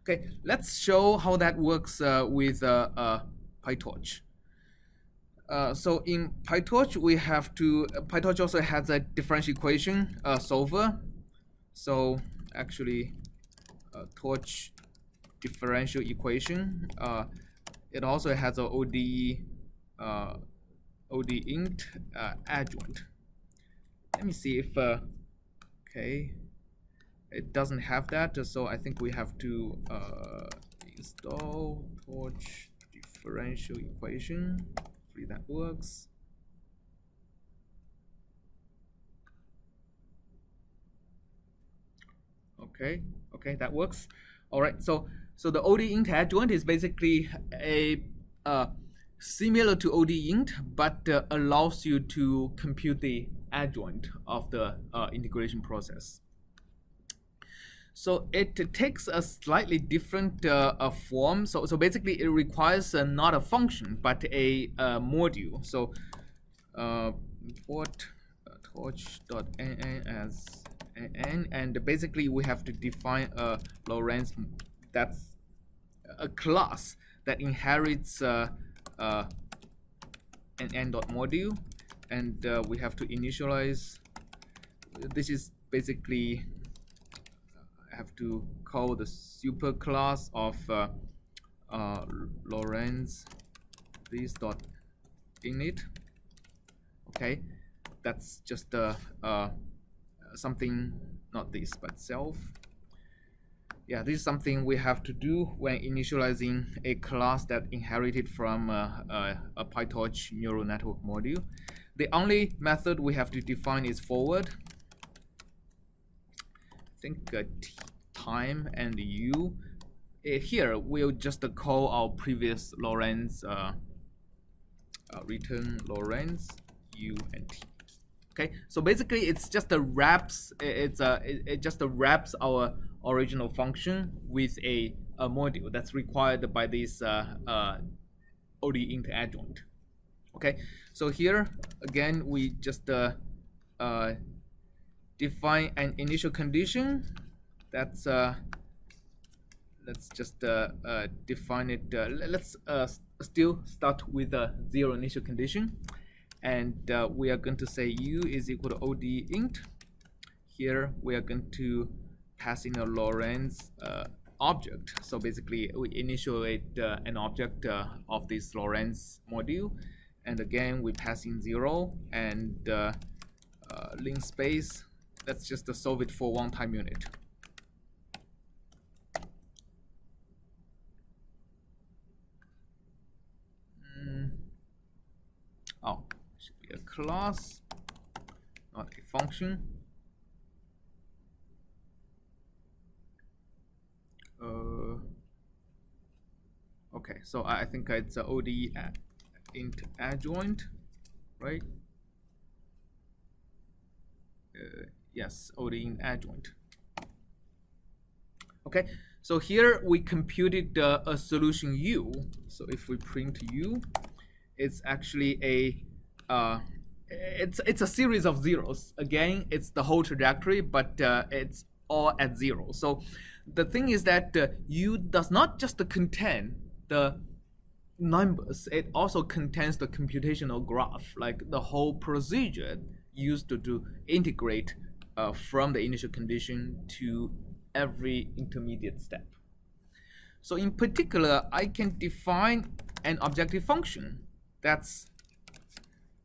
Okay, let's show how that works with PyTorch. So in PyTorch, we have to. PyTorch also has a differential equation solver. So actually, torch differential equation. It also has a ODE int adjoint. Let me see if okay, it doesn't have that, so I think we have to install torch differential equation. Hopefully that works. Okay, that works. All right, so the OD int adjoint is basically a similar to OD int, but allows you to compute the adjoint of the integration process. So it takes a slightly different form. So basically, it requires not a function but a module. So import torch.nn as nn, and basically we have to define a Lorentz that's a class that inherits nn.module, and we have to initialize. This is basically I have to call the superclass of Lorentz this.init. Okay, that's just something, not this but self. Yeah, this is something we have to do when initializing a class that inherited from a PyTorch neural network module. The only method we have to define is forward. I think time and u. Here we'll just call our previous Lorentz, return Lorentz u and t. Okay, so basically it's just a wraps. It just wraps our original function with a module that's required by this OD int adjoint. Okay, so here again we just define an initial condition. That's let's just define it. Let's still start with a 0 initial condition, and we are going to say u is equal to OD int. Here we are going to pass in a Lorentz object. So basically we initiate an object of this Lorentz module, and again we pass in 0 and link space. Let's just solve it for one time unit. Oh, it should be a class, not a function. Okay, so I think it's a OD int adjoint, right? Yes, OD int adjoint. Okay, so here we computed a solution u. So if we print u, it's actually a it's a series of zeros. Again, it's the whole trajectory, but it's all at zero. So the thing is that U does not just contain the numbers, it also contains the computational graph, like the whole procedure used to integrate from the initial condition to every intermediate step. So in particular, I can define an objective function that's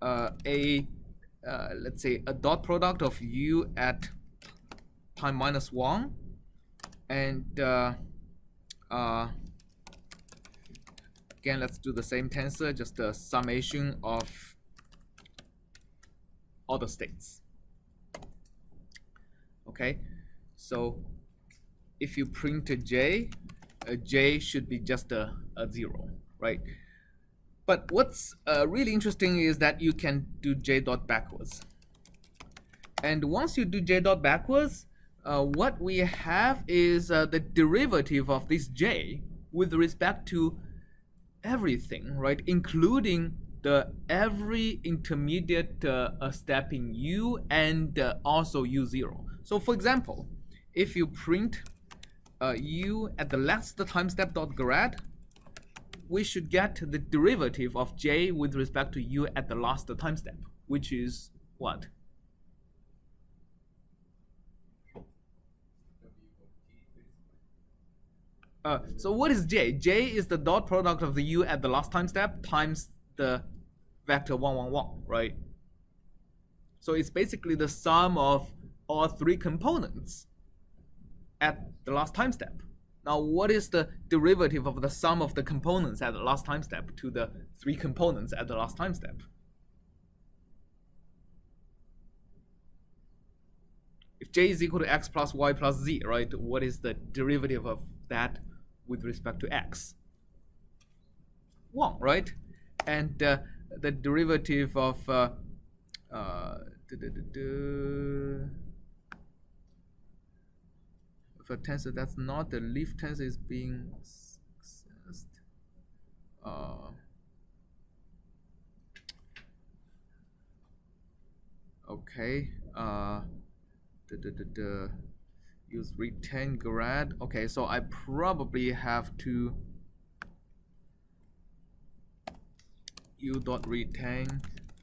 let's say a dot product of U at time minus 1 and again, let's do the same tensor, just a summation of all the states. Okay, so if you print a J should be just a 0, right? But what's really interesting is that you can do J dot backwards. And once you do J dot backwards, what we have is the derivative of this J with respect to everything, right? Including the every intermediate step in U and also U0. So for example, if you print U at the last time step dot grad, we should get the derivative of J with respect to U at the last time step, which is what? So what is J? J is the dot product of the U at the last time step times the vector 1, 1, 1, right? So it's basically the sum of all three components at the last time step. Now, what is the derivative of the sum of the components at the last time step to the three components at the last time step? If J is equal to X plus Y plus Z, right, what is the derivative of that with respect to X? 1, right? And the derivative of a tensor that's not the leaf tensor is being assessed. Okay. Use retain grad. Okay, so I probably have to U dot retain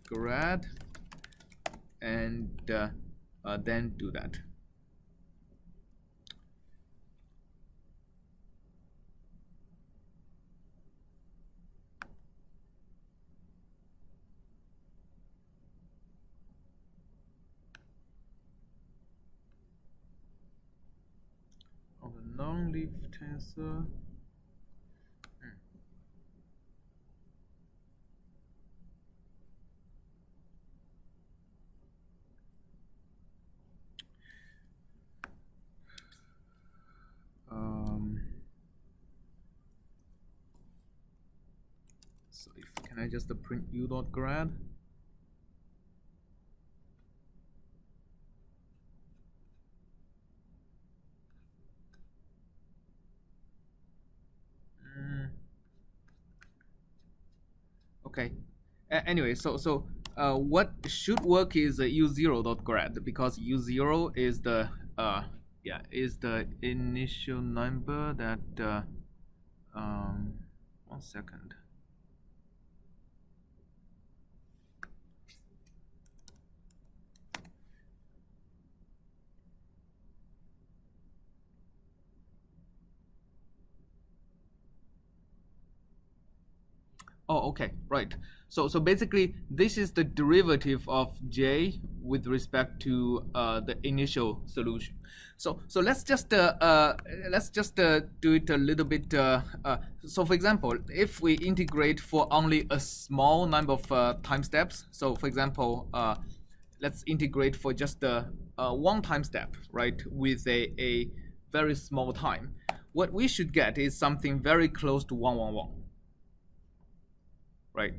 grad and then do that. Non-leaf tensor. So can I just print U dot grad? Okay. Anyway, so what should work is U0 dot grad, because U0 is the is the initial number that 1 second. Oh, okay, right. So basically, this is the derivative of J with respect to the initial solution. So let's just do it a little bit. So for example, if we integrate for only a small number of time steps. So for example, let's integrate for just one time step, right, with a very small time. What we should get is something very close to 1, 1, 1. Right,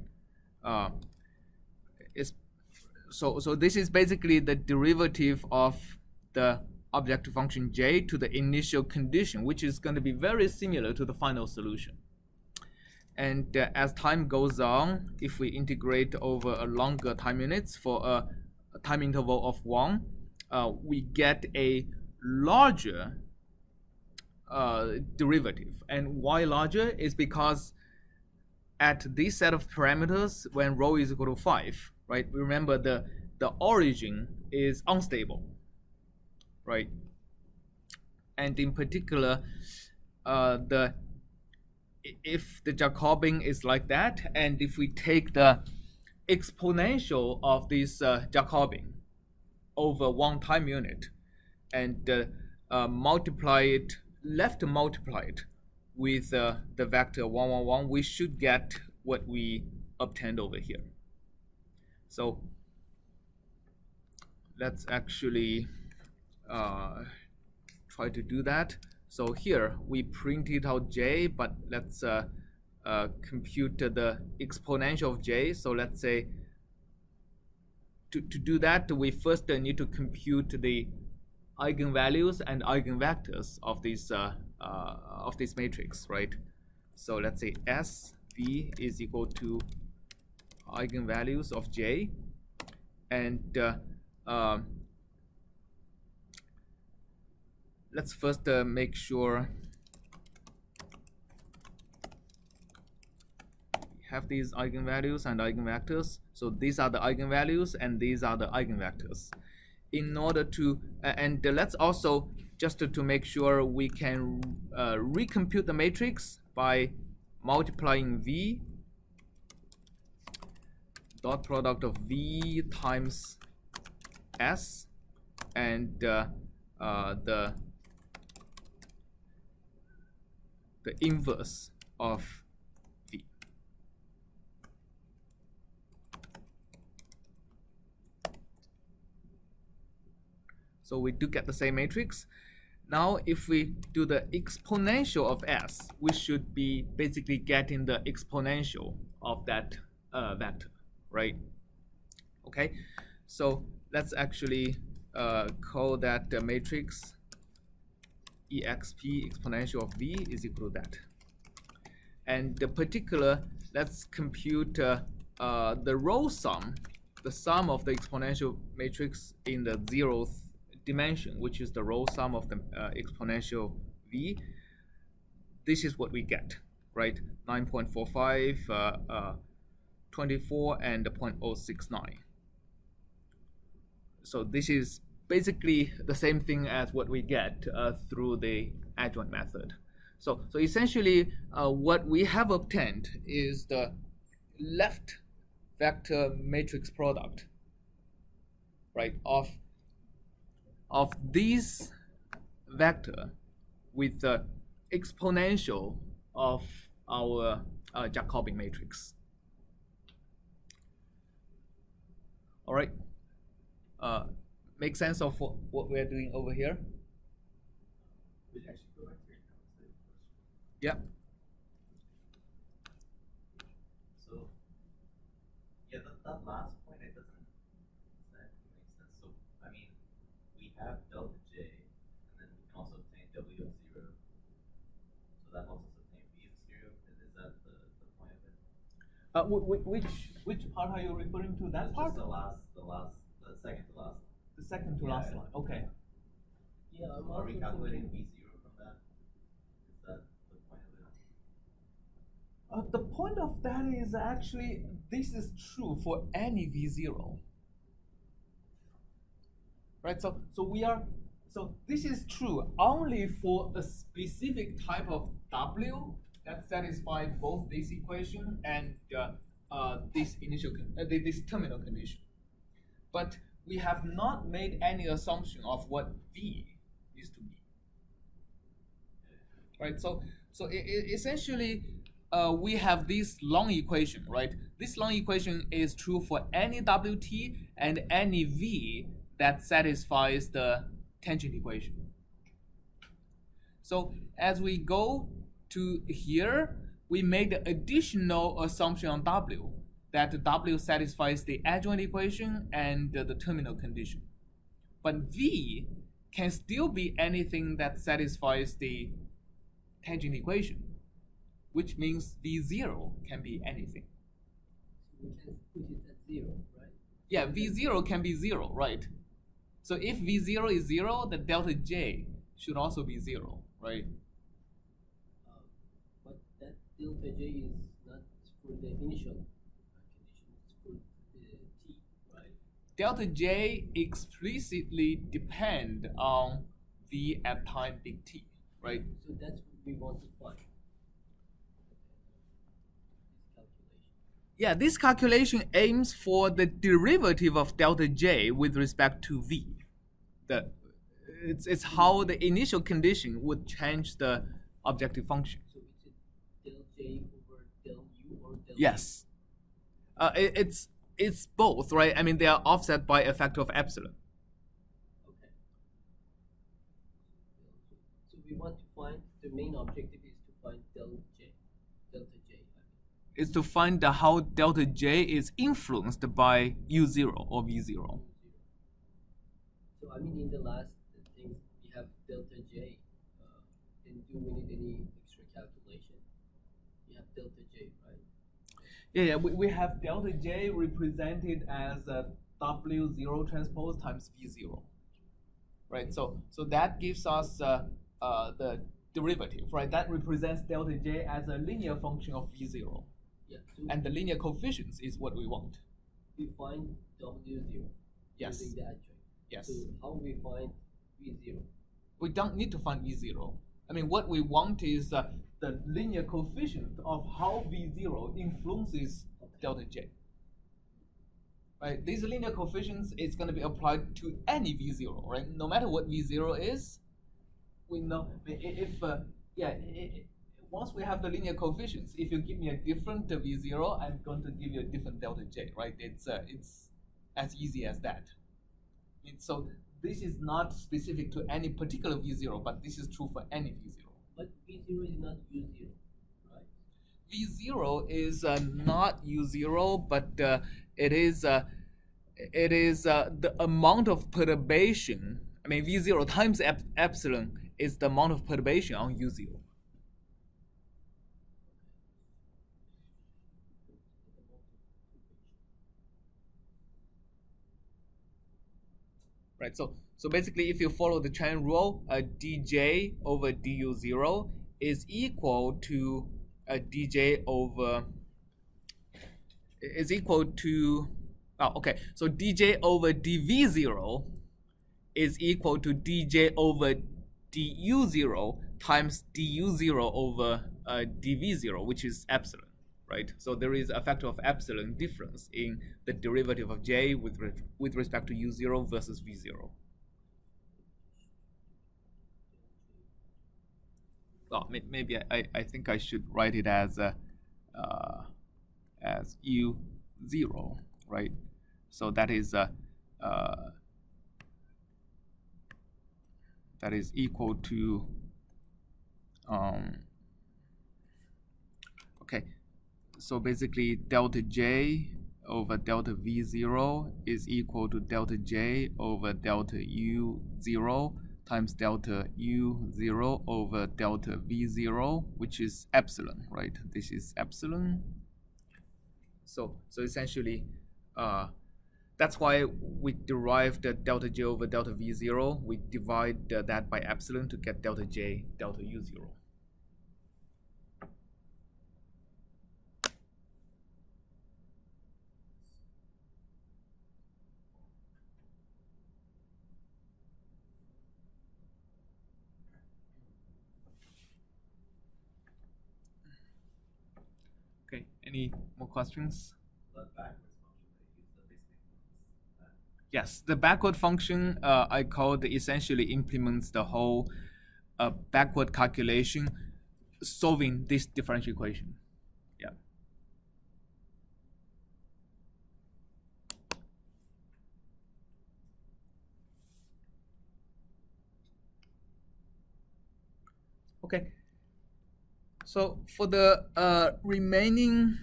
so this is basically the derivative of the objective function J to the initial condition, which is going to be very similar to the final solution. And as time goes on, if we integrate over a longer time units for a time interval of 1, we get a larger derivative. And why larger is because at this set of parameters, when rho is equal to 5, right? Remember the origin is unstable, right? And in particular, if the Jacobian is like that, and if we take the exponential of this Jacobian over 1 time unit and multiply it with the vector 1, 1, 1, we should get what we obtained over here. So let's actually try to do that. So here we printed out j, but let's compute the exponential of j. So let's say to do that, we first need to compute the eigenvalues and eigenvectors of this matrix, right? So let's say SV is equal to eigenvalues of j, and let's first make sure we have these eigenvalues and eigenvectors. So these are the eigenvalues and these are the eigenvectors. In order to, and let's also, just to make sure we can recompute the matrix by multiplying V dot product of V times S and the inverse of V. So we do get the same matrix. Now if we do the exponential of S, we should be basically getting the exponential of that vector, right? Okay, so let's actually call that the matrix exp exponential of V is equal to that. And the particular, let's compute the row sum, the sum of the exponential matrix in the 0th dimension, which is the row sum of the exponential V. This is what we get, right? 9.45, 24, and 0.069. So this is basically the same thing as what we get through the adjoint method. So essentially, what we have obtained is the left vector matrix product, right, of this vector with the exponential of our Jacobian matrix. All right. Make sense of what we're doing over here? Would you actually go back to your calculated question? Yeah. So, yeah, that last point, it doesn't exactly make sense. So, I mean, we have delta J, and then we can also obtain W of 0. So that also obtain V of 0. Is that the point of it? Which part are you referring to? That It's part? just the second to last. The second to Yeah, last yeah. line. Okay. Yeah, I'm Are we also calculating thinking- V0 from that? Is that the point of it? The point of that is actually this is true for any V0. Right? So this is true only for a specific type of W that satisfies both this equation and this this terminal condition. But we have not made any assumption of what V is to be. Right? So essentially, we have this long equation, right? This long equation is true for any WT and any V that satisfies the tangent equation. So as we go to here, we made the additional assumption on W, that W satisfies the adjoint equation and the terminal condition. But V can still be anything that satisfies the tangent equation. which means V0 can be anything. We can put it at 0, right? Yeah, V0 can be 0, right? So if V0 is 0, the delta J should also be 0, right? But that delta J is not for the initial condition, it's for the T, right? Delta J explicitly depend on V at time big T, right? So that's what we want to find. This calculation. Yeah, this calculation aims for the derivative of delta J with respect to V. It's how the initial condition would change the objective function. So it's a del J over del U or del Yes. It's both, right? I mean, they are offset by a factor of epsilon. Okay. So we want to find, the main objective is to find delta J. Is to find how delta J is influenced by U0 or V0. So I mean, in the last thing, we have delta J. Then do we need any extra calculation? We have delta J, right? Yeah, we have delta J represented as W0 transpose times V0, right? So that gives us the derivative, right? That represents delta J as a linear function of V0. Yeah. So And the linear coefficients is what we want. we find W0 Yes. using the adjoint. Yes. So how we find V0? We don't need to find V0. I mean, what we want is the linear coefficient of how V0 influences delta J. Right? These linear coefficients is going to be applied to any V0, right? No matter what V0 is, we know once we have the linear coefficients, if you give me a different V0, I'm going to give you a different delta J, right? It's as easy as that. So this is not specific to any particular V0, but this is true for any V0. But V0 is not U0, right? V0 is not U0, but it is the amount of perturbation. I mean, V0 times epsilon is the amount of perturbation on U0. Right, so basically, if you follow the chain rule, dj over du0 is equal to dj over so dj over dv0 is equal to dj over du0 times du0 over dv0, which is epsilon. Right, so there is a factor of epsilon difference in the derivative of J with respect to U0 versus V0. Oh, maybe I think I should write it as U0, right? So that is equal to okay. So basically, delta J over delta V0 is equal to delta J over delta U0 times delta U0 over delta V0, which is epsilon, right? This is epsilon. So essentially, that's why we derived the delta J over delta V0. We divide that by epsilon to get delta J, delta U0. Okay, any more questions? The backwards function that you use, that basically Yes, the backward function I called essentially implements the whole backward calculation solving this differential equation. Yeah. Okay. So for the remaining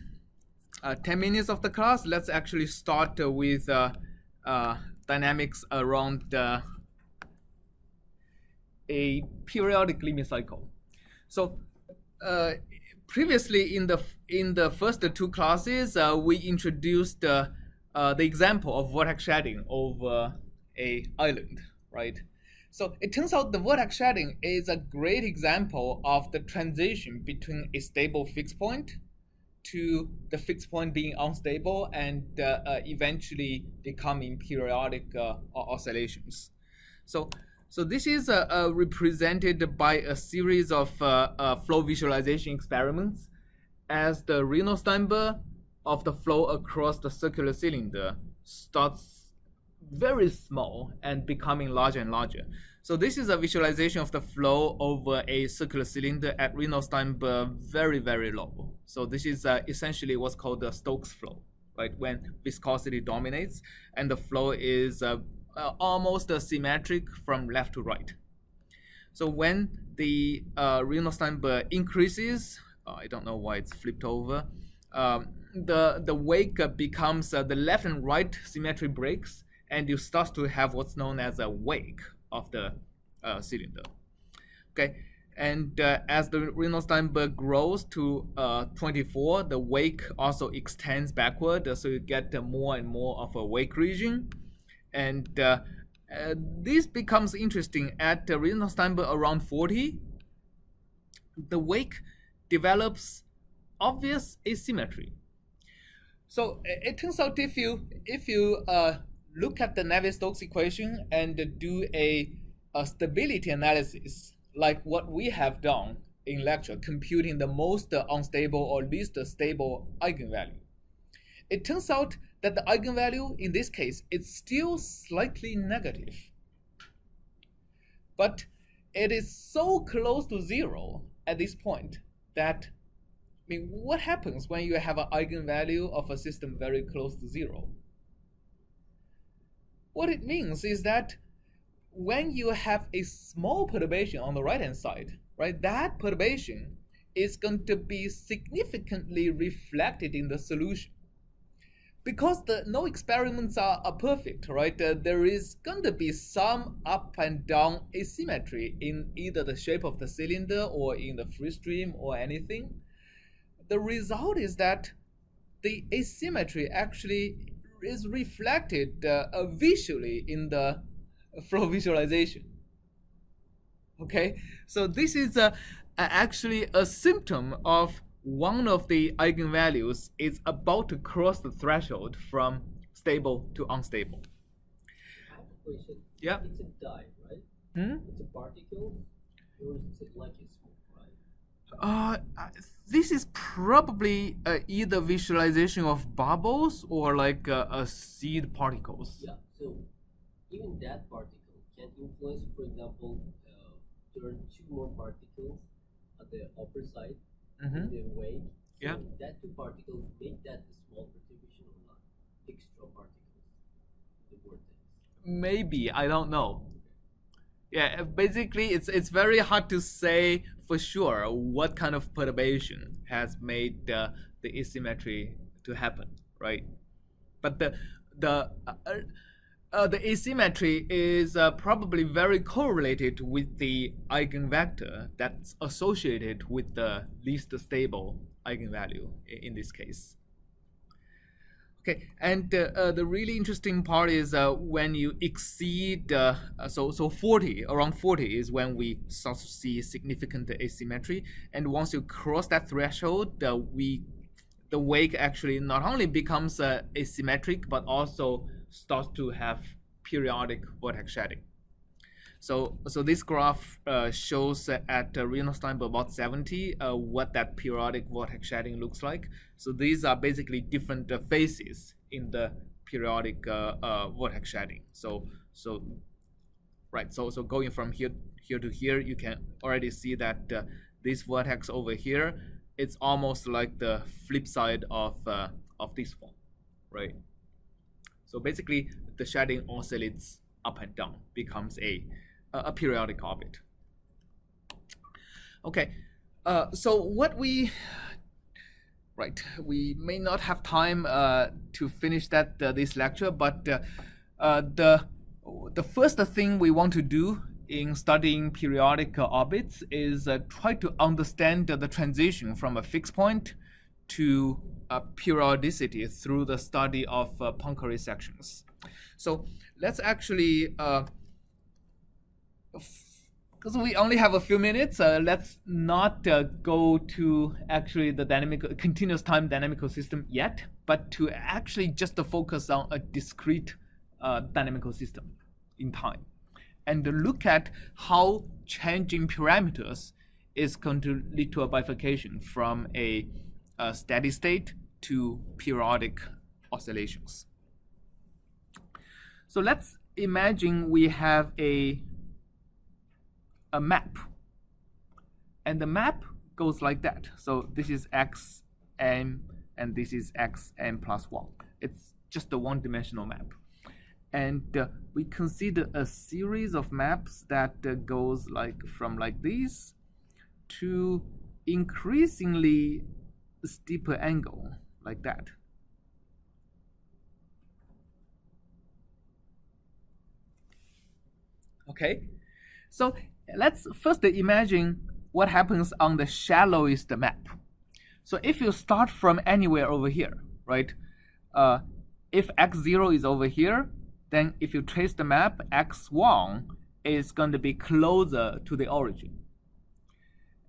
10 minutes of the class, let's actually start with dynamics around a periodic limit cycle. So previously in the first two classes, we introduced the example of vortex shedding over a island, right? So it turns out the vortex shedding is a great example of the transition between a stable fixed point to the fixed point being unstable and eventually becoming periodic oscillations. So this is represented by a series of flow visualization experiments as the Reynolds number of the flow across the circular cylinder starts very small and becoming larger and larger. So this is a visualization of the flow over a circular cylinder at Reynolds number very, very low. So this is essentially what's called the Stokes flow, right? When viscosity dominates and the flow is almost symmetric from left to right. So when the Reynolds number increases, I don't know why it's flipped over, the wake becomes the left and right symmetry breaks, and you start to have what's known as a wake of the cylinder. Okay, and as the Reynolds number grows to 24, the wake also extends backward, so you get more and more of a wake region. And this becomes interesting at the Reynolds number around 40. The wake develops obvious asymmetry. So it turns out if you look at the Navier-Stokes equation and do a stability analysis, like what we have done in lecture, computing the most unstable or least stable eigenvalue, it turns out that the eigenvalue in this case is still slightly negative. But it is so close to zero at this point that, I mean, what happens when you have an eigenvalue of a system very close to zero? What it means is that when you have a small perturbation on the right-hand side, right, that perturbation is going to be significantly reflected in the solution. Because no experiments are perfect, right? There is going to be some up and down asymmetry in either the shape of the cylinder or in the free stream or anything. The result is that the asymmetry actually is reflected visually in the flow visualization. Okay, so this is actually a symptom of one of the eigenvalues is about to cross the threshold from stable to unstable. I have a question. Yeah. It's a dye, right? It's a particle, or is it like a smoke, right? This is probably either visualization of bubbles or like seed particles. Yeah. So even that particle can influence, for example, turn two more particles at the upper side. In the wake. So Yeah. that two particles make that a small perturbation or not? Extra particles in the vortex. Maybe, I don't know. Yeah, basically it's very hard to say for sure what kind of perturbation has made the asymmetry to happen, right? But the asymmetry is probably very correlated with the eigenvector that's associated with the least stable eigenvalue in this case. Okay, and the really interesting part is when you exceed, so 40, around 40 is when we start to see significant asymmetry. And once you cross that threshold, the wake actually not only becomes asymmetric, but also starts to have periodic vortex shedding. So this graph shows at Reynolds number about 70 what that periodic vortex shedding looks like. So these are basically different phases in the periodic vortex shedding. So going from here to here, you can already see that this vortex over here, it's almost like the flip side of this one, right? So basically, the shedding oscillates up and down, becomes a periodic orbit. Okay, so what we may not have time to finish this lecture, but the first thing we want to do in studying periodic orbits is try to understand the transition from a fixed point to periodicity through the study of Poincare sections. So let's actually, because we only have a few minutes, let's not go to actually the continuous time dynamical system yet, but to actually just focus on a discrete dynamical system in time, and look at how changing parameters is going to lead to a bifurcation from a steady state to periodic oscillations. So let's imagine we have a map, and the map goes like that. So this is xn and this is xn plus 1. It's just a one-dimensional map, and we consider a series of maps that goes from like this to increasingly steeper angle like that. Okay, so let's first imagine what happens on the shallowest map. So if you start from anywhere over here, right? If x0 is over here, then if you trace the map, x1 is going to be closer to the origin.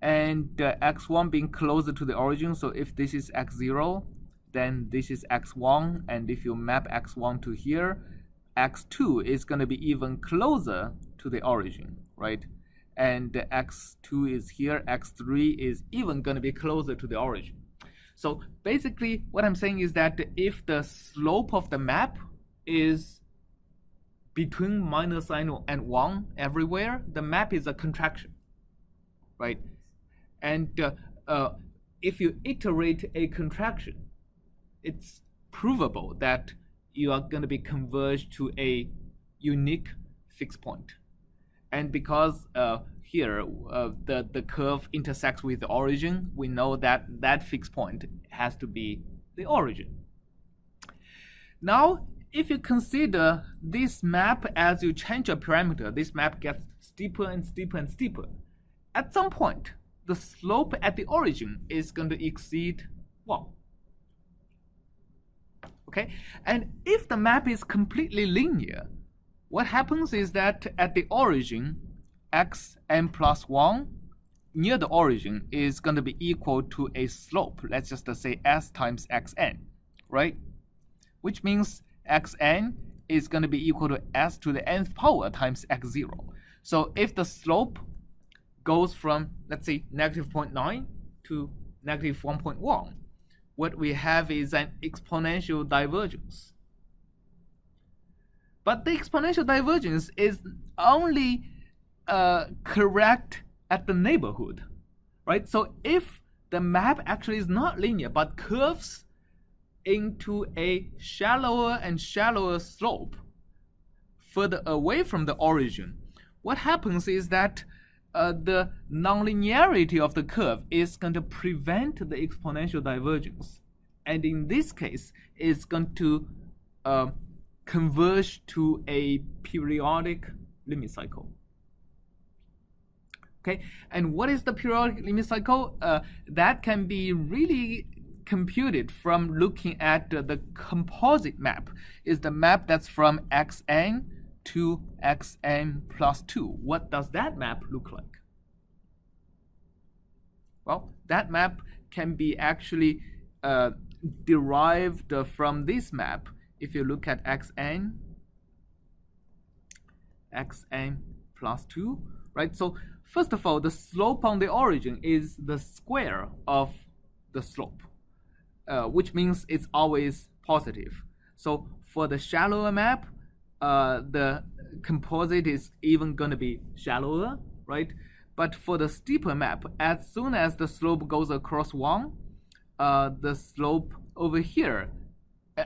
And x1 being closer to the origin, so if this is x0, then this is x1, and if you map x1 to here, x2 is going to be even closer to the origin, right? And x2 is here, x3 is even going to be closer to the origin. So basically what I'm saying is that if the slope of the map is between minus and 1 everywhere, the map is a contraction, right? And if you iterate a contraction, it's provable that you are going to be converged to a unique fixed point. And because here the curve intersects with the origin, we know that that fixed point has to be the origin. Now, if you consider this map as you change a parameter, this map gets steeper and steeper and steeper. At some point, the slope at the origin is going to exceed 1. Okay, and if the map is completely linear, what happens is that at the origin, xn plus 1 near the origin is going to be equal to a slope, let's just say s times xn, right? Which means xn is going to be equal to s to the nth power times x0. So if the slope goes from, let's say, negative 0.9 to negative 1.1, what we have is an exponential divergence. But the exponential divergence is only correct at the neighborhood, right? So if the map actually is not linear but curves into a shallower and shallower slope further away from the origin, what happens is that the nonlinearity of the curve is going to prevent the exponential divergence. And in this case, it's going to converge to a periodic limit cycle. Okay, and what is the periodic limit cycle? That can be really computed from looking at the composite map. Is the map that's from xn to xn plus 2. What does that map look like? Well, that map can be actually derived from this map. If you look at xn plus 2, right? So first of all, the slope on the origin is the square of the slope, which means it's always positive. So for the shallower map, the composite is even going to be shallower, right? But for the steeper map, as soon as the slope goes across 1, the slope over here,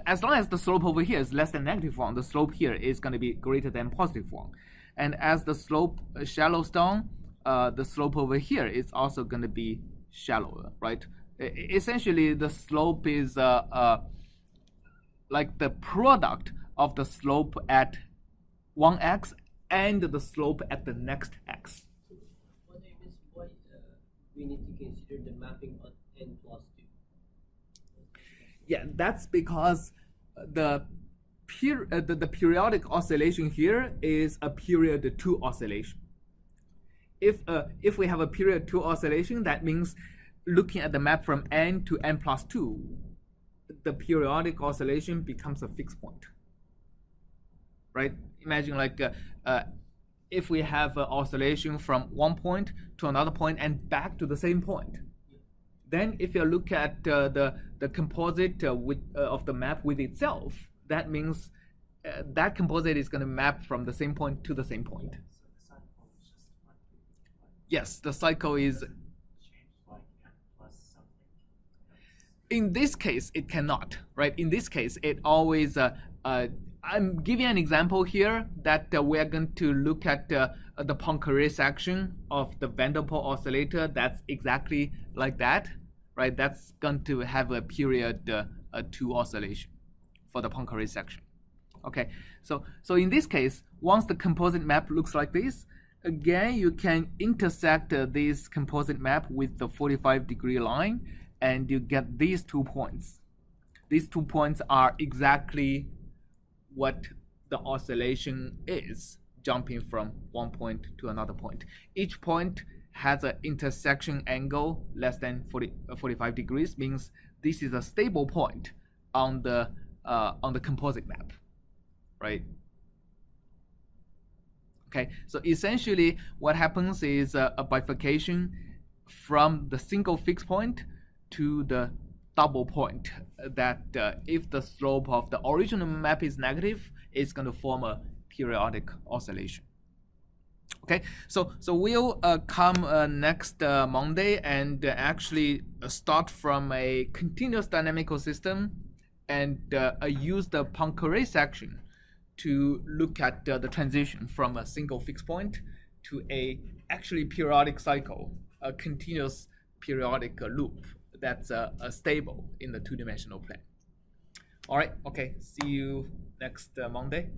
as long as the slope over here is less than negative 1, the slope here is going to be greater than positive 1. And as the slope shallows down, the slope over here is also going to be shallower, right? Essentially, the slope is like the product of the slope at 1x and the slope at the next x. What I miss, why we need to consider the mapping on n plus 2? Yeah, that's because the periodic oscillation here is a period 2 oscillation. If we have a period 2 oscillation, that means looking at the map from n to n plus 2, the periodic oscillation becomes a fixed point. Right? Imagine like if we have an oscillation from one point to another point and back to the same point. Then if you look at the composite of the map with itself, that means that composite is going to map from the same point to the same point. So the cycle is just one. Yes, the cycle is. Change like n plus something. In this case, it cannot, right? In this case, it always. I'm giving an example here that we're going to look at the Poincare section of the Van der Pol oscillator. That's exactly like that, right? That's going to have a period 2 oscillation for the Poincare section. Okay, so in this case, once the composite map looks like this, again, you can intersect this composite map with the 45-degree line, and you get these 2 points. These 2 points are exactly what the oscillation is, jumping from one point to another point. Each point has an intersection angle less than 45 degrees, means this is a stable point on the composite map, right? Okay, so essentially what happens is a bifurcation from the single fixed point to the double point, that if the slope of the original map is negative, it's going to form a periodic oscillation. Okay, so we'll come next Monday and actually start from a continuous dynamical system and use the Poincare section to look at the transition from a single fixed point to a actually periodic cycle, a continuous periodic loop that's stable in the 2-dimensional plane. All right, okay, see you next Monday.